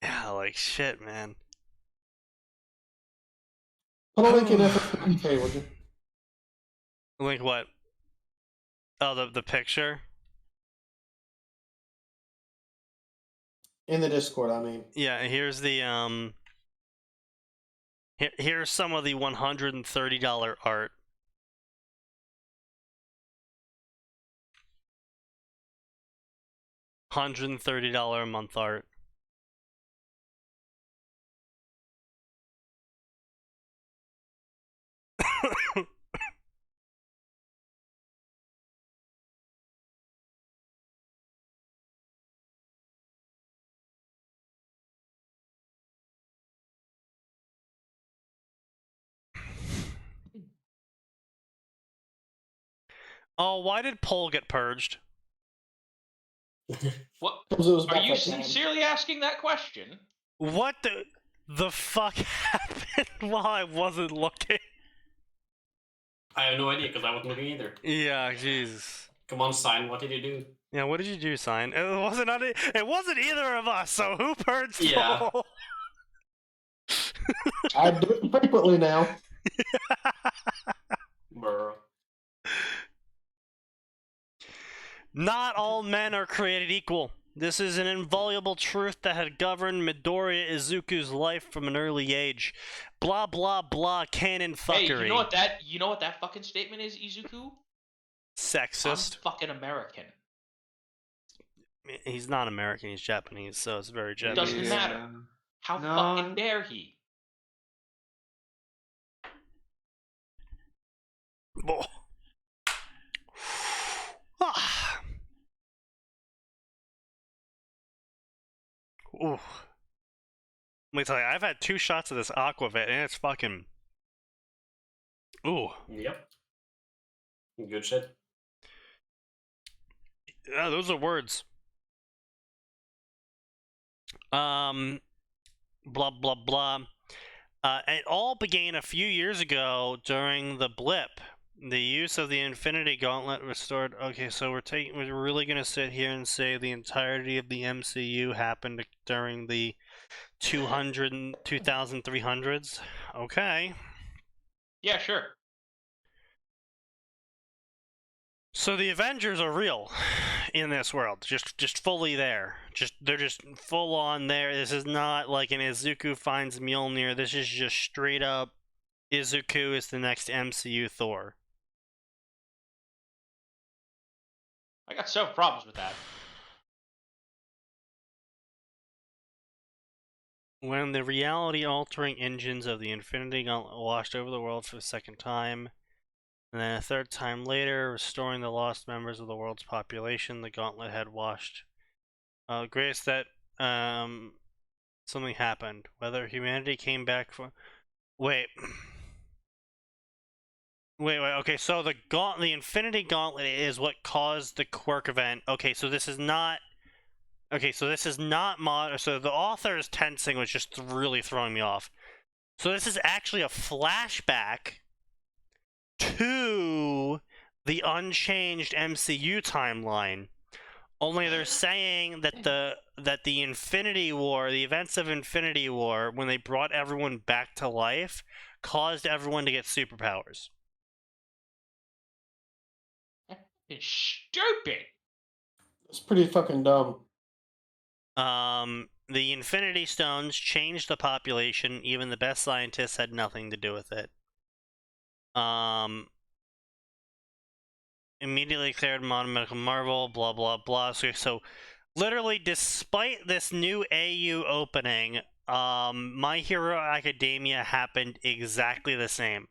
Yeah, like shit, man. Put a link in FFPK, would you? Like what? Oh, the picture. In the Discord, I mean. Yeah, here's the here's some of the $130 art. $130 a month art. Oh, why did Poll get purged? what? Because it was Are about you that time. sincerely asking that question? What the fuck happened while I wasn't looking? I have no idea because I wasn't looking either. Yeah, Jesus. Come on, Sign, what did you do? Yeah, what did you do, Sign? It wasn't either of us. So who purged Yeah. Poll? I do it frequently now. Brr. Not all men are created equal. This is an inviolable truth that had governed Midoriya Izuku's life from an early age. Blah blah blah canon Hey, fuckery. you know what that fucking statement is, Izuku? Sexist. I'm fucking American. He's not American, he's Japanese, so it's very It Japanese. doesn't matter. How No. fucking dare he? Oh. Ah. Ooh. Let me tell you, I've had 2 shots of this Aquavit and it's fucking. Ooh. Yep. Good shit. Yeah, those are words. Blah blah blah. It all began a few years ago during the blip. The use of the Infinity Gauntlet restored. Okay, so we're really gonna sit here and say the entirety of the MCU happened during the 2300s. Okay. Yeah, sure. So the Avengers are real in this world, just fully there. They're just full on there. This is not like an Izuku finds Mjolnir. This is just straight up Izuku is the next MCU Thor. I got several problems with that. When the reality-altering engines of the Infinity Gauntlet washed over the world for the second time, and then a third time later, restoring the lost members of the world's population, the Gauntlet had washed. Grace, that something happened. Whether humanity came back for. Wait. Okay, so the Infinity Gauntlet is what caused the quirk event. Okay, so this is not. Okay, so this is not mod. So the author's tensing was just really throwing me off. So this is actually a flashback to the unchanged MCU timeline. Only they're saying that the Infinity War, the events of Infinity War, when they brought everyone back to life, caused everyone to get superpowers. It's stupid. It's pretty fucking dumb. The Infinity Stones changed the population. Even the best scientists had nothing to do with it. Immediately declared modern medical marvel, blah, blah, blah. So literally, despite this new AU opening, My Hero Academia happened exactly the same.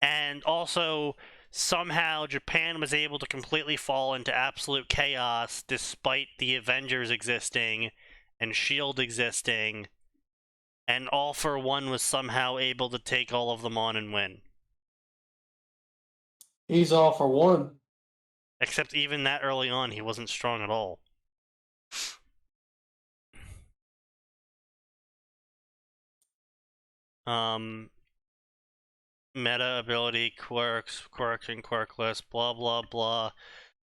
And also, somehow Japan was able to completely fall into absolute chaos despite the Avengers existing and S.H.I.E.L.D. existing, and All for One was somehow able to take all of them on and win. He's all for one. Except even that early on, he wasn't strong at all. Meta ability, quirks and quirkless, blah blah blah.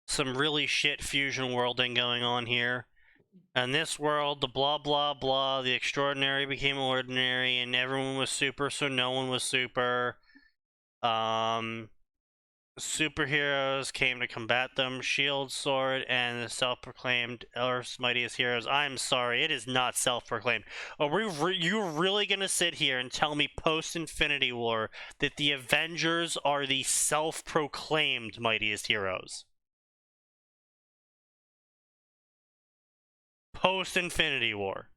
Some really shit fusion worlding going on here. In this world, the blah blah blah, the extraordinary became ordinary, and everyone was super, so no one was super. Superheroes came to combat them. Shield, sword, and the self-proclaimed Earth's mightiest heroes. I'm sorry, it is not self-proclaimed. Are you really gonna sit here and tell me post-Infinity War that the Avengers are the self-proclaimed mightiest heroes? Post-Infinity War.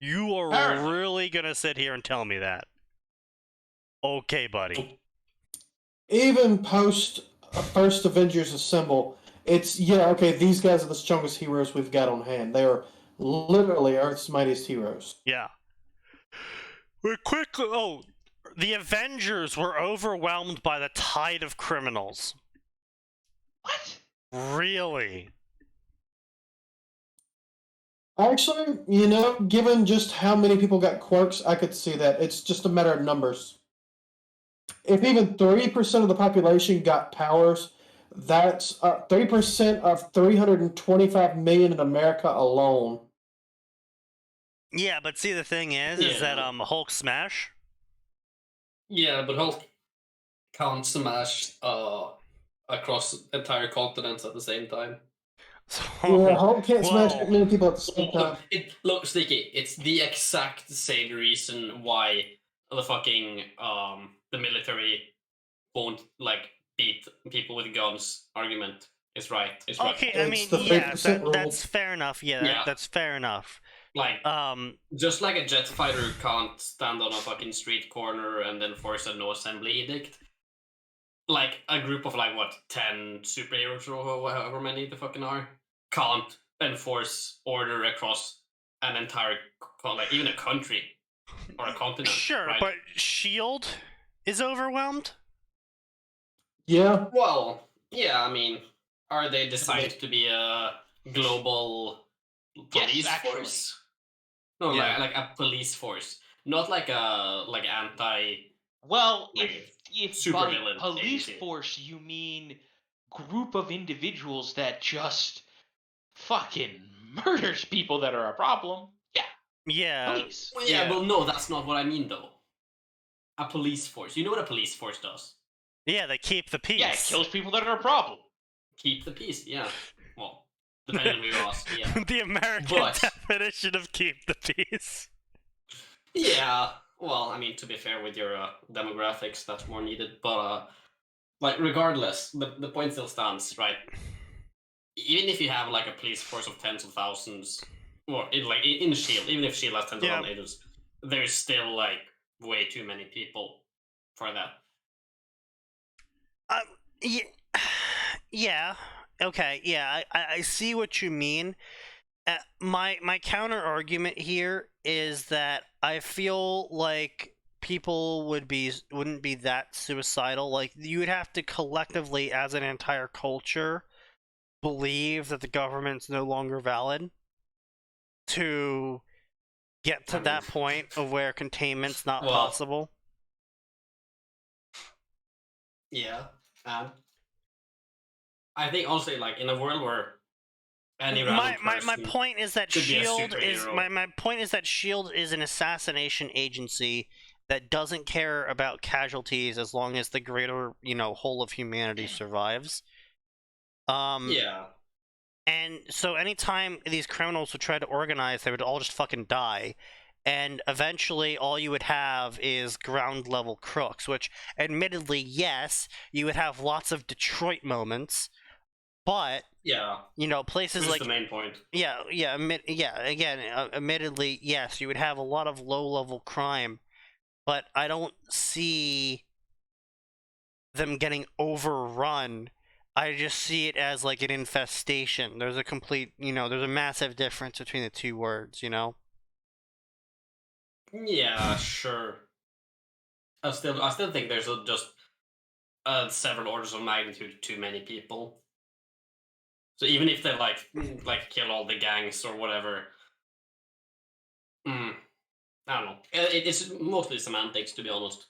You are Apparently. really gonna sit here and tell me that? Okay, buddy. Even post first Avengers Assemble, it's okay. These guys are the strongest heroes we've got on hand. They are literally Earth's mightiest heroes. Yeah. We're quickly. Oh, the Avengers were overwhelmed by the tide of criminals. What? Really? Actually, given just how many people got quirks, I could see that. It's just a matter of numbers. If even 3% of the population got powers, that's 3% of 325 million in America alone. Yeah, but see, the thing is that Hulk smash. Yeah, but Hulk can't smash across entire continents at the same time. Yeah, Hulk can't smash that many people at the same time. Look, Sneaky, it's the exact same reason why the fucking the military won't beat people with guns argument is right. It's right. Okay, I mean, It's the yeah, 3% rule. that's fair enough. Yeah, that's fair enough. Just like a jet fighter can't stand on a fucking street corner and then force a no assembly edict. Like a group of 10 superheroes or however many the fucking are can't enforce order across an entire even a country or a continent. Sure, right? but S.H.I.E.L.D. is overwhelmed? Yeah. Well, yeah, I mean, are they designed to be a global police force? No, Yeah. like a police force, not like a anti. Well, Like, if super by villain police thing. force you mean group of individuals that just fucking murders people that are a problem, yeah, Yeah. police. Well, yeah, well, no, that's not what I mean though. A police force. You know what a police force does? Yeah, they keep the peace. Yeah, it kills people that are a problem. keep the peace. Yeah. Well, depending on who you ask. Yeah. The American But- definition of keep the peace. Yeah. Well, I mean, to be fair with your demographics, that's more needed. But like, regardless, the point still stands, right? Even if you have like a police force of tens of thousands, or in Shield, even if Shield has tens of thousands agents, there's still like way too many people for that. Yeah. Okay. Yeah. I see what you mean. My counter argument here is that I feel like people wouldn't be that suicidal. Like, you would have to collectively, as an entire culture, believe that the government's no longer valid to get to that point of where containment's not possible. Yeah. I think honestly, like, in a world where any my person point is that could be a Shield is superhero. my point is that Shield is an assassination agency that doesn't care about casualties as long as the greater, whole of humanity survives. Yeah. And so anytime these criminals would try to organize, they would all just fucking die. And eventually all you would have is ground level crooks, which admittedly, yes, you would have lots of Detroit moments, but Yeah. places This like is the main point. admittedly, yes, you would have a lot of low level crime, but I don't see them getting overrun. I just see it as like an infestation. There's a complete, there's a massive difference between the two words, Yeah, sure. I still think there's just several orders of magnitude too many people. So even if they like kill all the gangs or whatever, I don't know. It's mostly semantics, to be honest.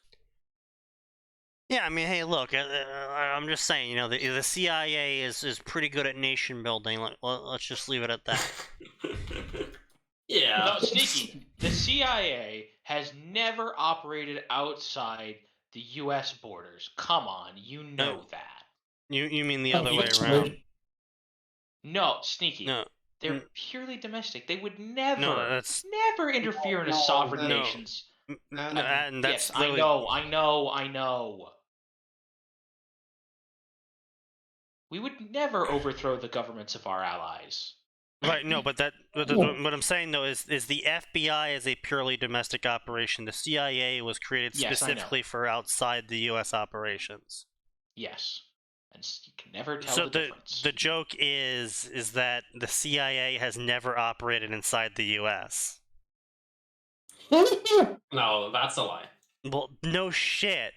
Yeah, I mean, hey, look, I'm just saying, the CIA is pretty good at nation building. Let's just leave it at that. Yeah. No, Sneaky. The CIA has never operated outside the U.S. borders. Come on, you know that. You mean the other way around? No, Sneaky. No. They're purely domestic. They would never, that's never interfere in a sovereign no. nation's. And that's Yes, I know. We would never overthrow the governments of our allies. Right, no, but what I'm saying though is the FBI is a purely domestic operation. The CIA was created specifically for outside the U.S. operations. Yes, and you can never tell So the difference. the joke is that the CIA has never operated inside the U.S. No, that's a lie. Well, no shit.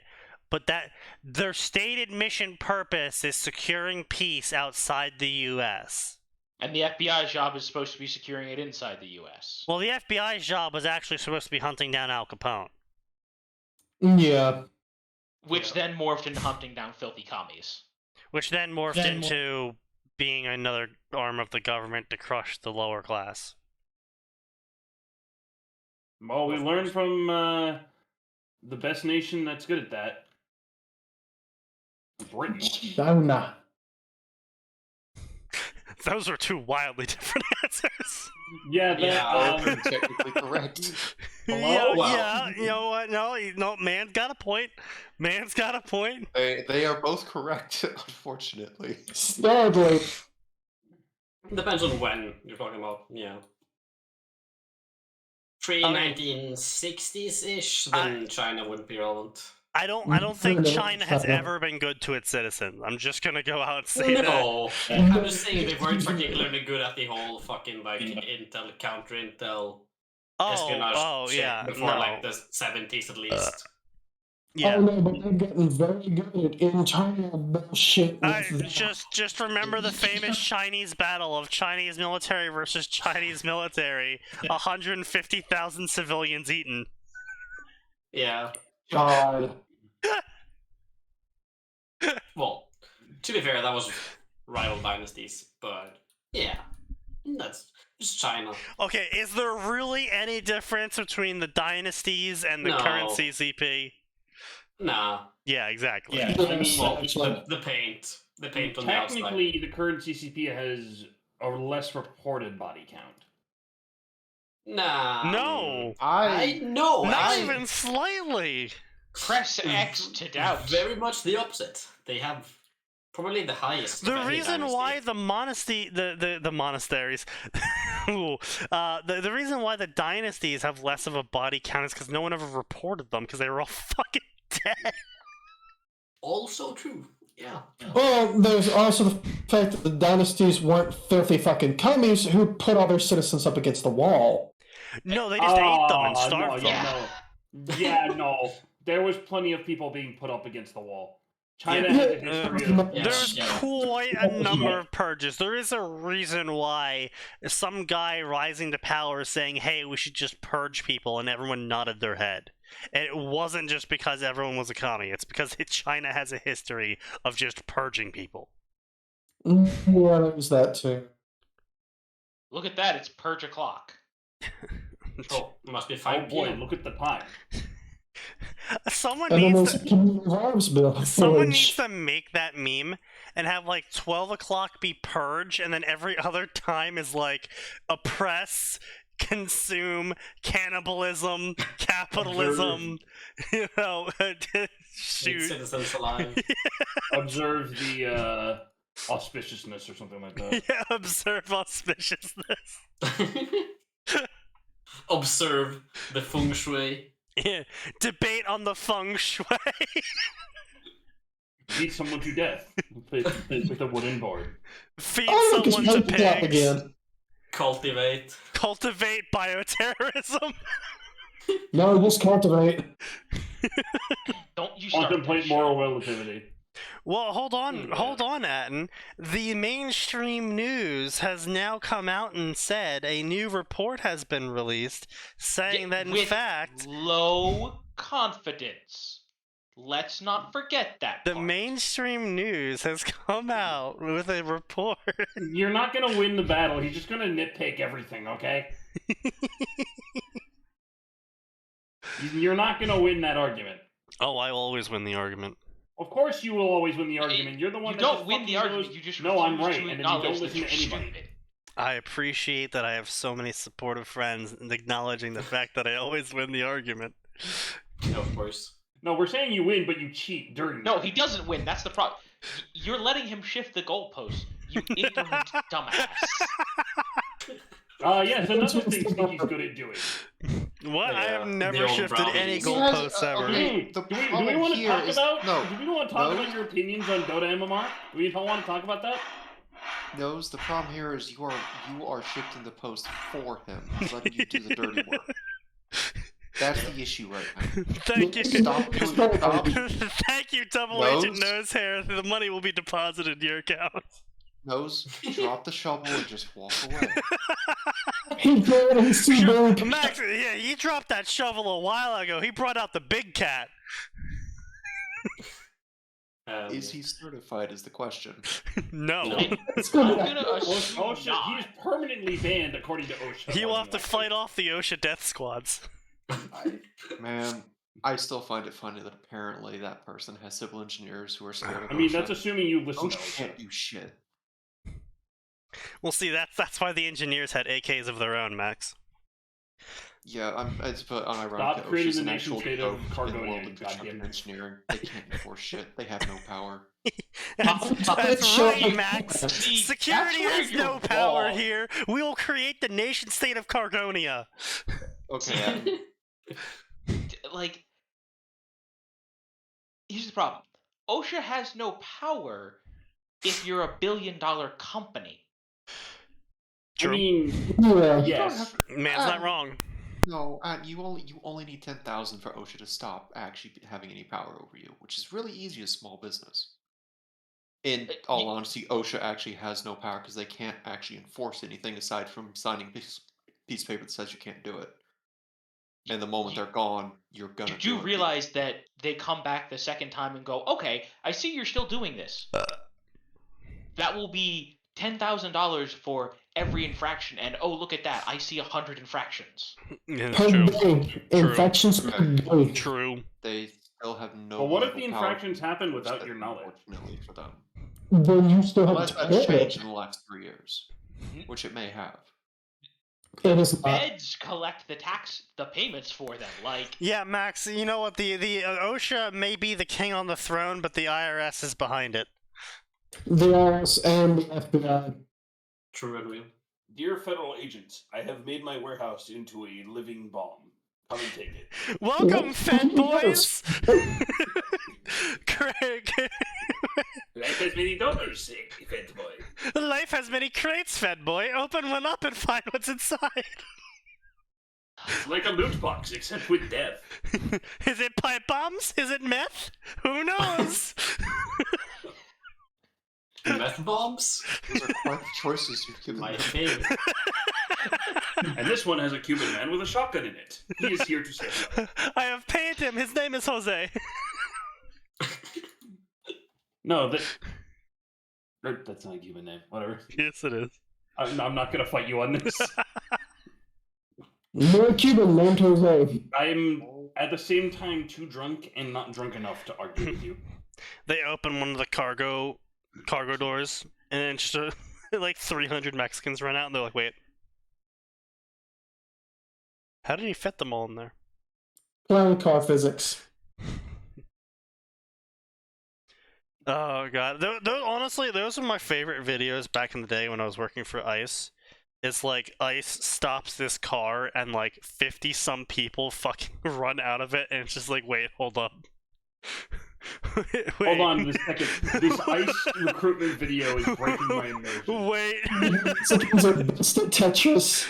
But that their stated mission purpose is securing peace outside the U.S. And the FBI's job is supposed to be securing it inside the U.S. Well, the FBI's job was actually supposed to be hunting down Al Capone. Yeah. Which then morphed into hunting down filthy commies. Which then morphed into being another arm of the government to crush the lower class. Well, we learned from the best nation that's good at that. Britain. China. Those are two wildly different answers. Yeah, They're technically correct. Yeah, you know what? No, man's got a point. They are both correct, unfortunately. Sadly. Depends on when you're talking about. Yeah. Pre-1960s-ish, then China wouldn't be relevant. I don't think China has ever been good to its citizens. I'm just gonna go out and say that. No, I'm just saying they weren't particularly good at the whole fucking like intel, counter-intel, espionage shit before like the 70s at least. Yeah. Oh no, but they're getting very good at internal bullshit. Just remember the famous Chinese battle of Chinese military versus Chinese military. 150,000 civilians eaten. Yeah. God. Well, to be fair, that was rival dynasties, but yeah, that's just China. Okay, is there really any difference between the dynasties and the current CCP? Nah. Yeah, exactly. Yeah, Well, the paint. the paint on the outside. Technically, the current CCP has a less reported body count. Nah. No. No. Not actually, even slightly. Press X to doubt. Very much the opposite. They have probably the highest. The of any reason dynasty. why the monasteries, ooh, the reason why the dynasties have less of a body count is because no one ever reported them because they were all fucking dead. Also true. Yeah. Well, there's also the fact that the dynasties weren't filthy fucking commies who put all their citizens up against the wall. No, they just ate them and starved them. No. There was plenty of people being put up against the wall. China Yeah. has a history of... There's quite a number of purges. There is a reason why some guy rising to power is saying, hey, we should just purge people, and everyone nodded their head. And it wasn't just because everyone was a commie. It's because China has a history of just purging people. Yeah, there's that too. Look at that, it's purge o'clock. Oh, it must be Oh 5 boy, p.m. look at the time. Someone And then needs there's to... community lives bill. Someone needs to make that meme and have like 12 o'clock be purge, and then every other time is like oppress, consume, cannibalism, capitalism, you know, Keep shoot. citizens alive. Observe the auspiciousness or something like that. Yeah, observe auspiciousness. Observe the feng shui. Yeah, debate on the feng shui. Beat someone to death with a wooden board. Feed Oh, look, it's someone to Minecraft pigs. again. Cultivate. Cultivate bioterrorism. No, just cultivate. Don't you start Contemplate that moral shit. relativity. Well, hold on, Atin. The mainstream news has now come out and said a new report has been released saying that in With fact low confidence. Let's not forget that. the part. mainstream news has come out with a report. You're not gonna win the battle. He's just gonna nitpick everything, okay? You're not gonna win that argument. Oh, I always win the argument. Of course you will always win the argument. You're the one You that don't just win fucking the argument. goes, You just no, I'm refuse right, to and then you don't acknowledge listen that to you're anybody. stupid. I appreciate that I have so many supportive friends and acknowledging the fact that I always win the argument. Yeah, of course. No, we're saying you win, but you cheat during. No, he doesn't win. That's the problem. You're letting him shift the goalposts. You ignorant dumbass. Yes, another thing Sneaky's good at doing. What? I Yeah, have the never old shifted brownies. any He has- goalposts ever. okay. Do The we problem want to here talk is- about? no, Do we want to talk no. about your opinions on Dota MMR? Do we want to talk about that? Knows the problem here is you are shifting the post for him, letting you do the dirty work. That's the issue right now. Thank you. Stop doing stop. Thank you, Double Agent Nose Hair. The money will be deposited in your account. Nose, drop the shovel and just walk away. He did, he's too big. Max, yeah, he dropped that shovel a while ago. He brought out the big cat. Is he certified is the question. No. No. It's I'm good. gonna assume OSHA, not. he is permanently banned according to OSHA. He will more have to than fight likely. off the OSHA death squads. Man, I still find it funny that apparently that person has civil engineers who are scared of I mean, OSHA. that's assuming you listen to OSHA OSHA. can't do shit. Well, see, that's why the engineers had AKs of their own, Max. Yeah, it's but unironic Stop that creating OSHA's the an nation actual state joke of in the Cargonia, world you of construction goddamn- engineering. They can't enforce shit. They have no power. That's Sure. right, Max. See, Security that's where has no you're power wrong. here. We will create the nation state of Cargonia. Okay, Like, here's the problem. OSHA has no power if you're a billion-dollar company. True. I mean, Yeah. yes. Man's not wrong. no, you only need 10,000 for OSHA to stop actually having any power over you, which is really easy as small business. In all honesty, OSHA actually has no power because they can't actually enforce anything aside from signing a piece of paper that says you can't do it. And the moment they're gone, you're gonna. Did you do it. realize that they come back the second time and go, okay, I see you're still doing this. That will be $10,000 for every infraction, and oh, look at that, I see 100 infractions. Yeah, Per true. day. Infections per day. True. They still have no. But what if legal the power infractions happen without that, your knowledge? Unfortunately for them. then you still have Unless to that's pay changed it. in the last 3 years, which it may have. It is not. Feds collect the payments for them. Like, Yeah, Max, you know what? The OSHA may be the king on the throne, but the IRS is behind it. The IRS and the FBI. True and real. Dear federal agents, I have made my warehouse into a living bomb. Come and take it. Welcome, What? Fed boys! Craig. Life has many dollars, Fed boy. Life has many crates, Fed boy. Open one up and find what's inside. It's like a loot box, except with death. Is it pipe bombs? Is it meth? Who knows? Meth bombs? Those are quite the choices you've given My me. favorite. And this one has a Cuban man with a shotgun in it. He is here to say hello. I have paid him. His name is Jose. No, that's not a Cuban name. Whatever. Yes, it is. I'm not gonna fight you on this. No Cuban named Jose. I'm at the same time too drunk and not drunk enough to argue with you. They open one of the cargo doors, and then just like 300 Mexicans run out, and they're like, "Wait, how did he fit them all in there?" Playing car physics. Oh god, honestly, those are my favorite videos back in the day when I was working for ICE. It's like ICE stops this car and like 50 some people fucking run out of it, and it's just like, wait, hold up. Wait. Hold on a second. This ICE recruitment video is breaking my immersion. Wait. Mexicans are best at Tetris.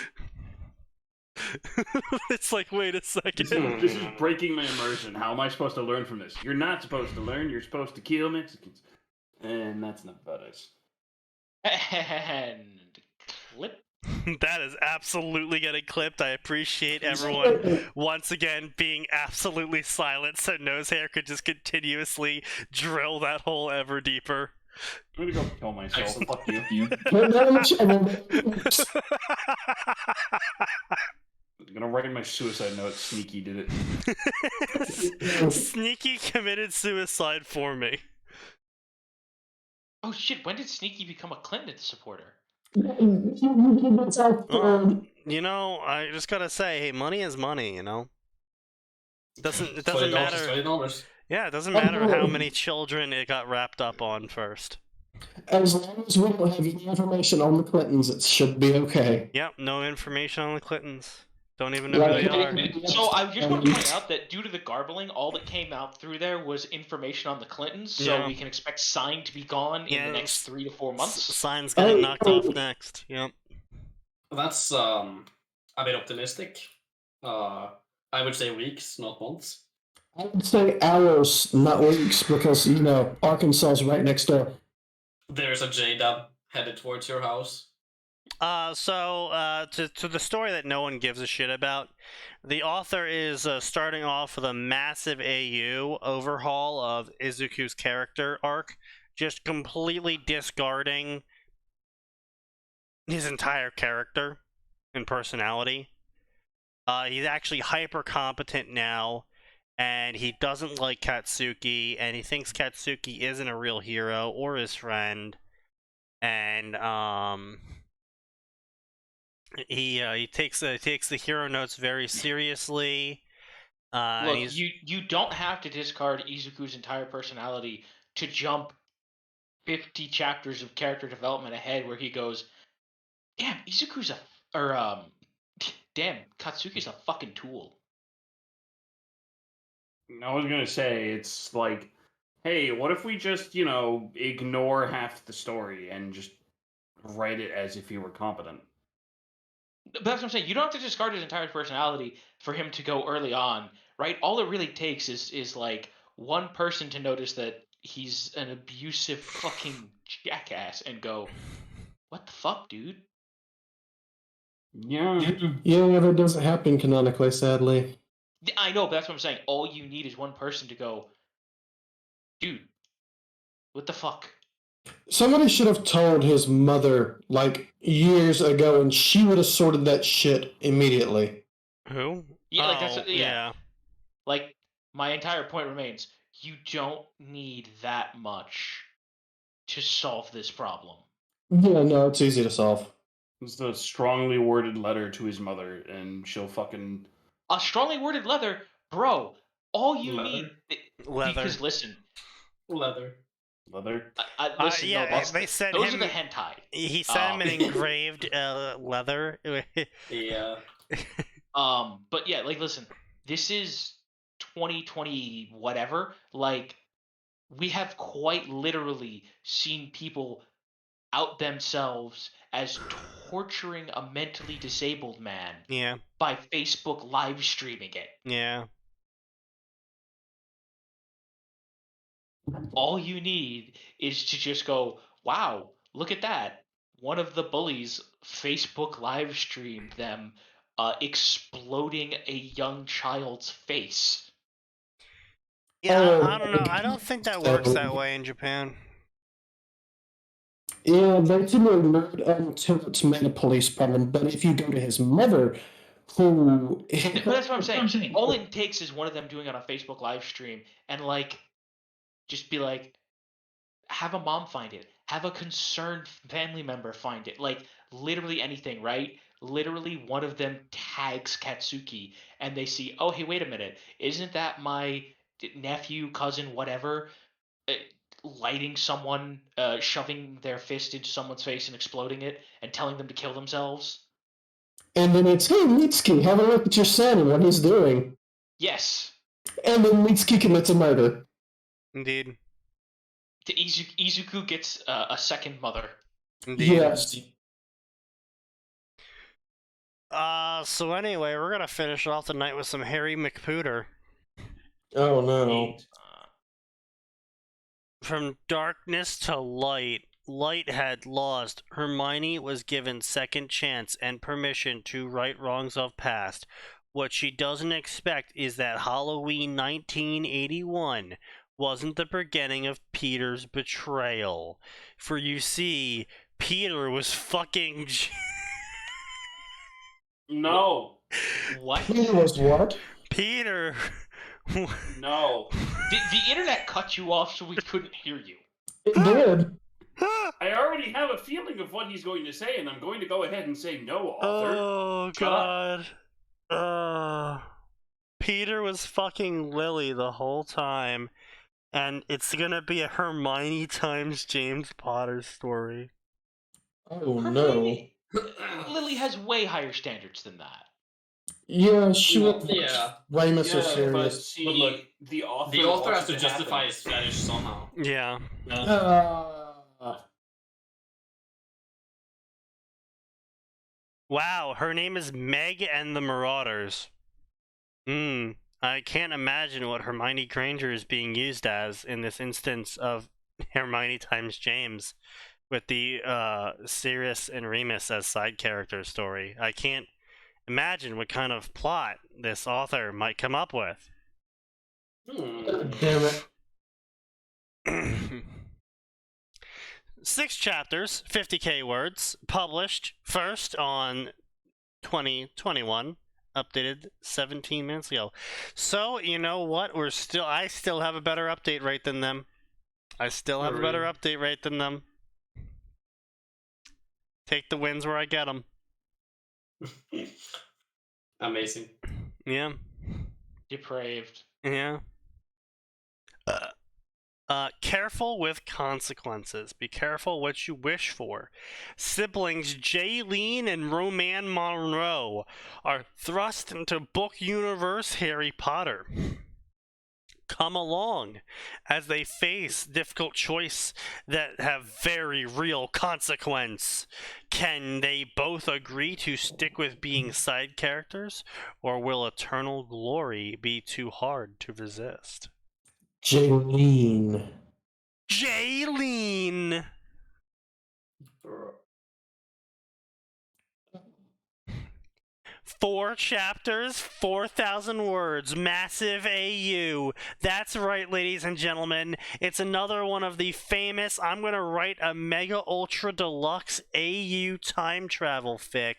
It's like, wait a second. This is breaking my immersion. How am I supposed to learn from this? You're not supposed to learn. You're supposed to kill Mexicans. And that's not about us. and clip. That is absolutely getting clipped. I appreciate everyone once again being absolutely silent so Nosehair could just continuously drill that hole ever deeper. I'm gonna go kill myself. Fuck you. I'm gonna write in my suicide note, Sneaky did it. Sneaky committed suicide for me. Oh shit, when did Sneaky become a Clinton supporter? Well, you know, I just gotta say, hey, money is money, you know? It doesn't matter. $20. Yeah, it doesn't matter how many children it got wrapped up on first. As long as we don't have any information on the Clintons, it should be okay. Yep, no information on the Clintons. Don't even know who they are. So I just want to point out that due to the garbling, all that came out through there was information on the Clintons, so Yeah. we can expect Sign to be gone in the next 3 to 4 months. Sign's getting knocked off next. Yep. That's a bit optimistic. I would say weeks, not months. I would say hours, not weeks, because, you know, Arkansas is right next door. There's a J-Dub headed towards your house. To the story that no one gives a shit about, the author is starting off with a massive AU overhaul of Izuku's character arc, just completely discarding his entire character and personality. He's actually hyper competent now, and he doesn't like Katsuki, and he thinks Katsuki isn't a real hero or his friend, and he takes the hero notes very seriously. Look, you don't have to discard Izuku's entire personality to jump 50 chapters of character development ahead where he goes, damn, damn, Katsuki's a fucking tool. I was gonna say, it's like, hey, what if we just, ignore half the story and just write it as if he were competent? But that's what I'm saying. You don't have to discard his entire personality for him to go early on, right? All it really takes is like one person to notice that he's an abusive fucking jackass and go, what the fuck, dude? Yeah. Yeah, that doesn't happen canonically, sadly. I know, but that's what I'm saying. All you need is one person to go, dude, what the fuck? Somebody should have told his mother, like, years ago, and she would have sorted that shit immediately. Who? Yeah, like that's Oh, yeah. Like my entire point remains. You don't need that much. to solve this problem. Yeah, no, it's easy to solve. It's a strongly worded letter to his mother, and she'll fucking. A strongly worded letter, bro. All you Leather. need, Leather. because listen, Leather. Leather. listen, yeah, no, that's they said those him- are the hentai. He sent him an engraved leather. Yeah. But yeah, like, listen, this is 2020, whatever. Like, we have quite literally seen people out themselves as torturing a mentally disabled man Yeah, by Facebook live streaming it. yeah. All you need is to just go, wow, look at that. One of the bullies Facebook live streamed them exploding a young child's face. Yeah, Oh, I don't know. I don't think that works that way in Japan. Yeah, they tend to alert until it's made a police problem. But if you go to his mother, who. But that's what I'm saying. All it takes is one of them doing it on a Facebook live stream and, like, just be like, have a mom find it. Have a concerned family member find it. Like, literally anything, right? Literally one of them tags Katsuki and they see, oh, hey, wait a minute. Isn't that my nephew, cousin, whatever, lighting someone, shoving their fist into someone's face and exploding it and telling them to kill themselves? And then it's, hey, Mitsuki, have a look at your son and what he's doing. Yes. And then Mitsuki commits a murder. Indeed. Izuku gets a second mother. Indeed. Yes. So anyway, we're gonna finish off the night with some Harry McPooter. Oh, no. From darkness to light, Light had lost. Hermione was given second chance and permission to right wrongs of past. What she doesn't expect is that Halloween 1981 wasn't the beginning of Peter's betrayal. For you see, Peter was fucking... No. What? He was what? Peter... No. The internet cut you off so we couldn't hear you. It did. I already have a feeling of what he's going to say, and I'm going to go ahead and say no, author. Oh, Shut God. Peter was fucking Lily the whole time, and it's gonna be a Hermione times James Potter story. Oh, no. Hermione- Lily has way higher standards than that. Yeah, she Well, was. yeah. Ramus Yeah, is but serious. see, But look, the author The author wants has to it justify happen. his fetish somehow. Yeah. Wow, her name is Meg and the Marauders. I can't imagine what Hermione Granger is being used as in this instance of Hermione times James, with the Sirius and Remus as side characters story. I can't imagine what kind of plot this author might come up with. Damn it. 6 chapters, 50k words, published first on 2021, updated 17 minutes ago. So, you know what? I still have a better update rate than them. I still have a better update rate than them. Take the wins where I get them. Amazing. Yeah. Depraved. Yeah. Careful with consequences. Be careful what you wish for. Siblings Jaylene and Roman Monroe are thrust into book universe Harry Potter. Come along as they face difficult choice that have very real consequence. Can they both agree to stick with being side characters, or will eternal glory be too hard to resist? Jaylene. Jaylene! 4 chapters, 4,000 words, massive AU. That's right, ladies and gentlemen. It's another one of the famous, I'm going to write a mega ultra deluxe AU time travel fic,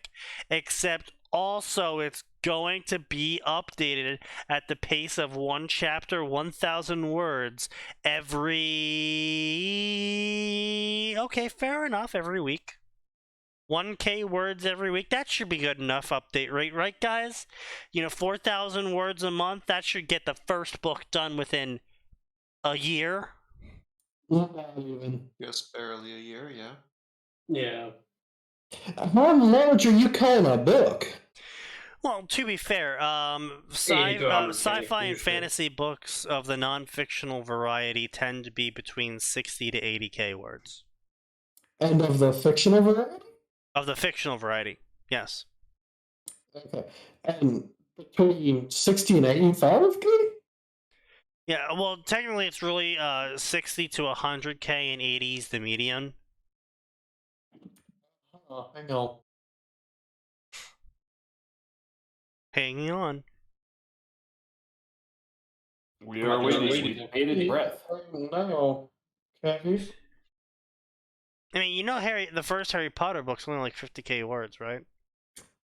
except also it's going to be updated at the pace of one chapter, 1,000 words every... Okay, fair enough, every week. 1K words every week. That should be good enough update rate, right, guys? 4,000 words a month. That should get the first book done within a year. Not even. Yes, barely a year, yeah. Yeah. How large are you calling a book? Well, to be fair, 80 to 100K sci-fi and usually. fantasy books of the non-fictional variety tend to be between 60 to 80K words. And of the fictional variety? Of the fictional variety, yes. Okay. And between 60 and 85K? Yeah, well, technically it's really 60 to 100K and 80 is the median. Oh, I know. Hanging on. We are waiting with bated breath. No. Okay. I mean, the first Harry Potter book's only like 50K words, right?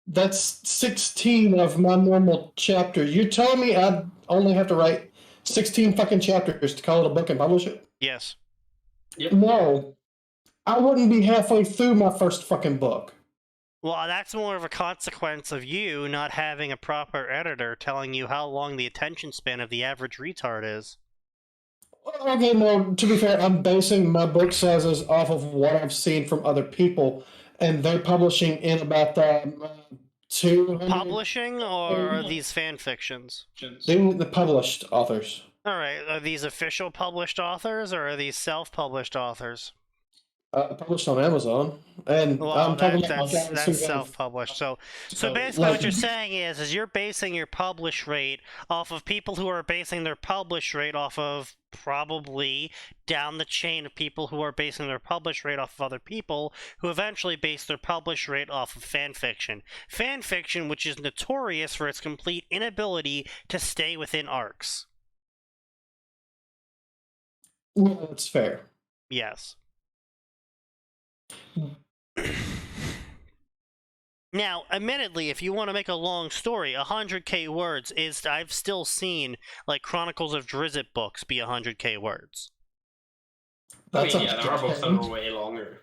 That's 16 of my normal chapters. You're telling me I only have to write 16 fucking chapters to call it a book and publish it? Yes. Yep. No. I wouldn't be halfway through my first fucking book. Well, that's more of a consequence of you not having a proper editor telling you how long the attention span of the average retard is. Okay, no, to be fair, I'm basing my book sizes off of what I've seen from other people, and they're publishing in about 200... Publishing, or are these fan fictions? The published authors. Alright, are these official published authors, or are these self-published authors? Published on Amazon, and Well, I'm talking about that's self-published. So basically, what you're saying is you're basing your publish rate off of people who are basing their publish rate off of probably down the chain of people who are basing their publish rate off of other people who eventually base their publish rate off of fan fiction. Fan fiction, which is notorious for its complete inability to stay within arcs. Yeah, that's fair. Yes. Now, admittedly, if you want to make a long story, 100K words is... I've still seen, like, Chronicles of Drizzt books be 100K words. That's I mean, yeah, there are books that are way longer.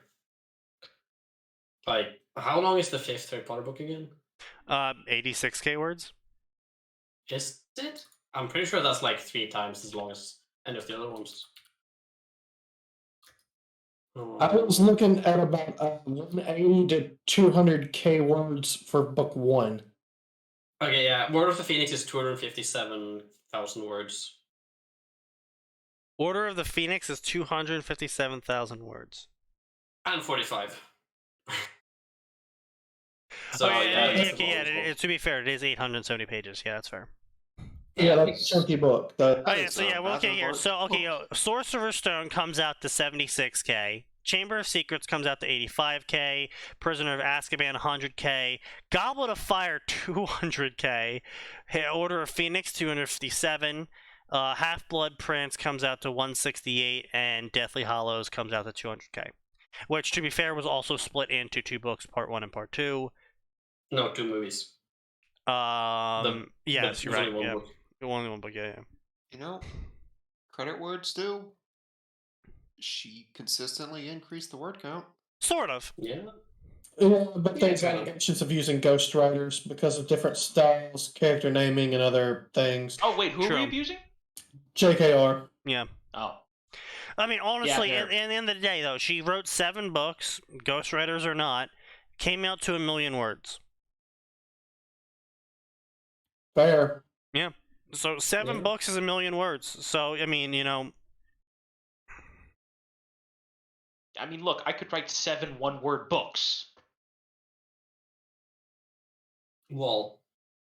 Like, how long is the 5th Harry Potter book again? 86K words. Is it? I'm pretty sure that's like 3 times as long as any of the other ones. I was looking at about 180 to 200K words for book 1. Okay, yeah. Word of the Phoenix is 257,000 words. Order of the Phoenix is 257,000 words. And 45. So, to be fair, it is 870 pages. Yeah, that's fair. Yeah, that's a chunky book. Sorcerer's Stone comes out to 76K. Chamber of Secrets comes out to 85K. Prisoner of Azkaban 100K. Goblet of Fire 200K. Order of Phoenix 257. Half-Blood Prince comes out to 168, and Deathly Hallows comes out to 200K. Which, to be fair, was also split into 2 books, Part 1 and Part 2. No, 2 movies. Yes, you're right. Only one Yeah. book. Only one book, yeah. You know, credit where it's due. She consistently increased the word count. Sort of. Yeah. Yeah, but there's allegations of using ghostwriters because of different styles, character naming, and other things. Oh, wait, who are we abusing? JKR. Yeah. Oh. I mean, honestly, at the end of the day, though, she wrote 7 books, ghostwriters or not, came out to 1 million words. Fair. Yeah. So 7 books is 1 million words. So, I mean, I mean, look, I could write 7 one-word books. Well,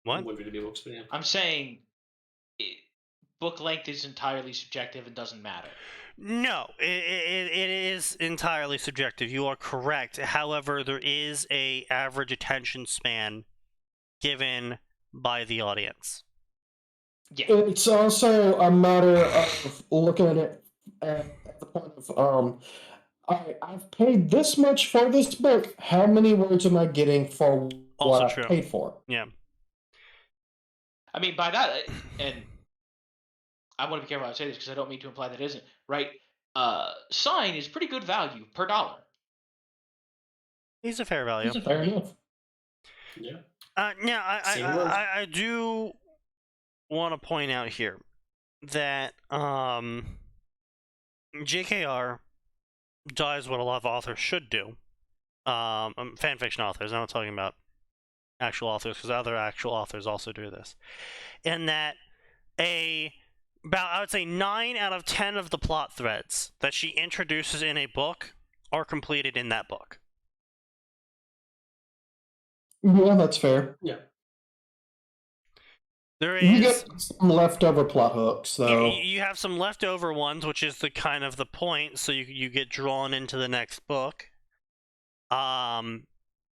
what? Would really be books, but yeah. I'm saying book length is entirely subjective and doesn't matter. No, it is entirely subjective. You are correct. However, there is a average attention span given by the audience. Yeah. It's also a matter of looking at it at the point of I've paid this much for this book. How many words am I getting for what I paid for? Yeah. I mean, by that, and I want to be careful how I say this because I don't mean to imply that it isn't, right? Sign is pretty good value per dollar. He's a fair value. Fair enough. Yeah. Now, Same word. I do want to point out here that JKR does what a lot of authors should do. Fanfiction authors, I'm not talking about actual authors, because other actual authors also do this. And that I would say 9 out of 10 of the plot threads that she introduces in a book are completed in that book. Yeah, that's fair. Yeah. There You is get some leftover plot hooks, yeah, though. you have some leftover ones, which is the kind of the point, so you get drawn into the next book.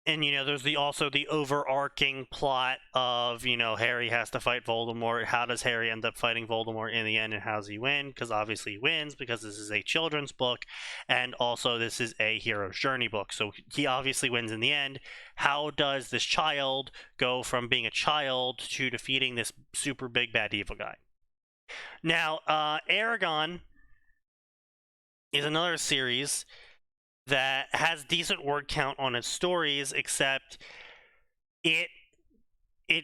And there's also the overarching plot of Harry has to fight Voldemort. How does Harry end up fighting Voldemort in the end, and how does he win? Because obviously he wins because this is a children's book, and also this is a hero's journey book. So he obviously wins in the end. How does this child go from being a child to defeating this super big bad evil guy? Now, Aragon is another series that has decent word count on its stories, except it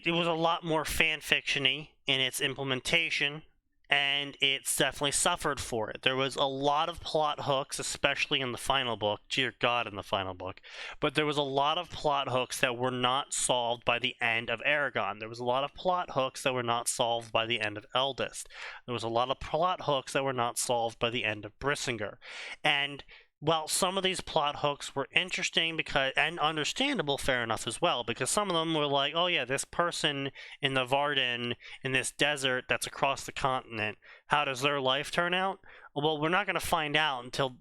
was a lot more fan fiction-y in its implementation, and it's definitely suffered for it. There was a lot of plot hooks, especially in the final book. Dear God, in the final book. But there was a lot of plot hooks that were not solved by the end of Aragon. There was a lot of plot hooks that were not solved by the end of Eldest. There was a lot of plot hooks that were not solved by the end of Brissinger. And while some of these plot hooks were interesting and understandable, fair enough as well, because some of them were like, oh yeah, this person in the Varden, in this desert that's across the continent, how does their life turn out? Well, we're not going to find out until,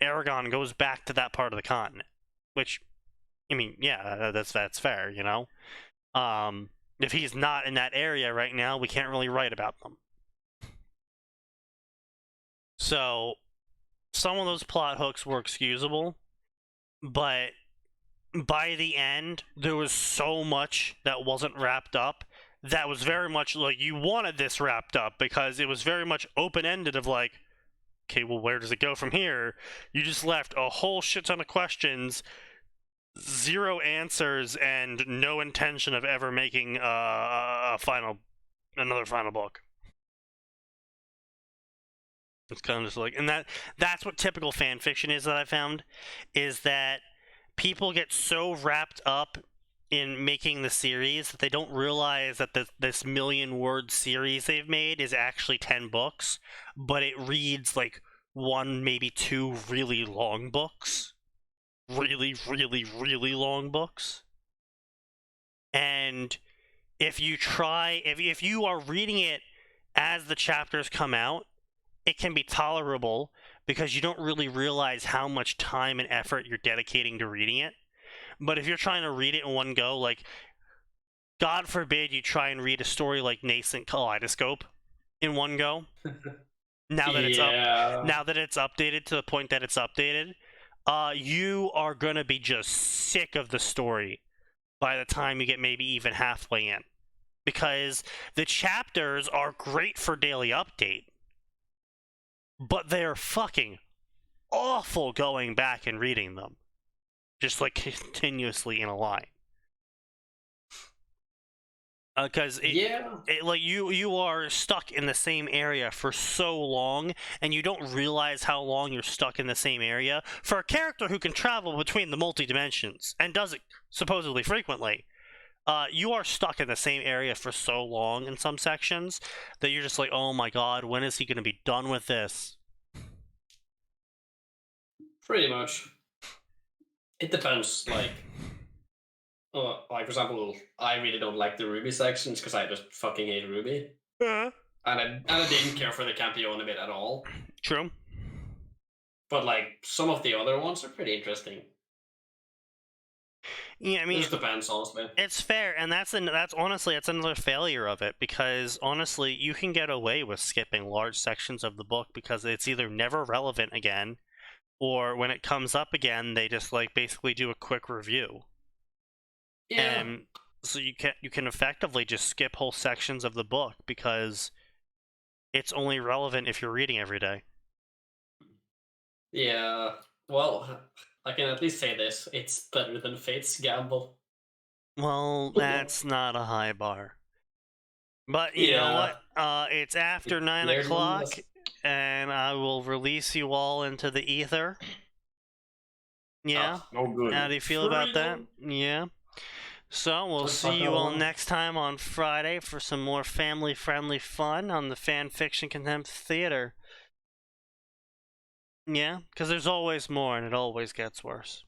Aragon goes back to that part of the continent. Which, I mean, yeah, that's fair, If he's not in that area right now, we can't really write about them. So some of those plot hooks were excusable, but by the end, there was so much that wasn't wrapped up that was very much like you wanted this wrapped up, because it was very much open-ended of like, okay, well, where does it go from here? You just left a whole shit ton of questions, 0 answers, and no intention of ever making another final book. It's kind of just like, and that's what typical fan fiction is that I found, is that people get so wrapped up in making the series that they don't realize that this 1,000,000-word series they've made is actually 10 books, but it reads like 1, maybe 2 really long books. Really, really, really long books. And if you are reading it as the chapters come out, it can be tolerable because you don't really realize how much time and effort you're dedicating to reading it. But if you're trying to read it in one go, like, God forbid you try and read a story like Nascent Kaleidoscope in one go. Now that it's updated to the point that it's updated, you are gonna be just sick of the story by the time you get maybe even halfway in. Because the chapters are great for daily update, but they're fucking awful going back and reading them. Just like continuously in a line. Because like you are stuck in the same area for so long, and you don't realize how long you're stuck in the same area. For a character who can travel between the multi-dimensions, and does it supposedly frequently, you are stuck in the same area for so long in some sections that you're just like, oh my god, when is he going to be done with this? Pretty much. It depends, like for example, I really don't like the Ruby sections because I just fucking hate Ruby. And I didn't care for the Campione bit at all. True. But like some of the other ones are pretty interesting. Yeah, I mean, it just depends, honestly. It's fair, and that's honestly, it's another failure of it, because honestly, you can get away with skipping large sections of the book because it's either never relevant again, or when it comes up again, they just like basically do a quick review. Yeah. And So you can effectively just skip whole sections of the book because it's only relevant if you're reading every day. Yeah, well, I can at least say this: it's better than Fate's Gamble. Well, that's not a high bar. But you know what? It's after 9 Cleared o'clock, nonetheless. and I will release you all into the ether. Yeah. Oh, good. How do you feel about that? Freedom. Yeah. So we'll Let's see talk you about all one. next time on Friday for some more family-friendly fun on the Fanfiction Contempt Theater. Yeah, because there's always more, and it always gets worse.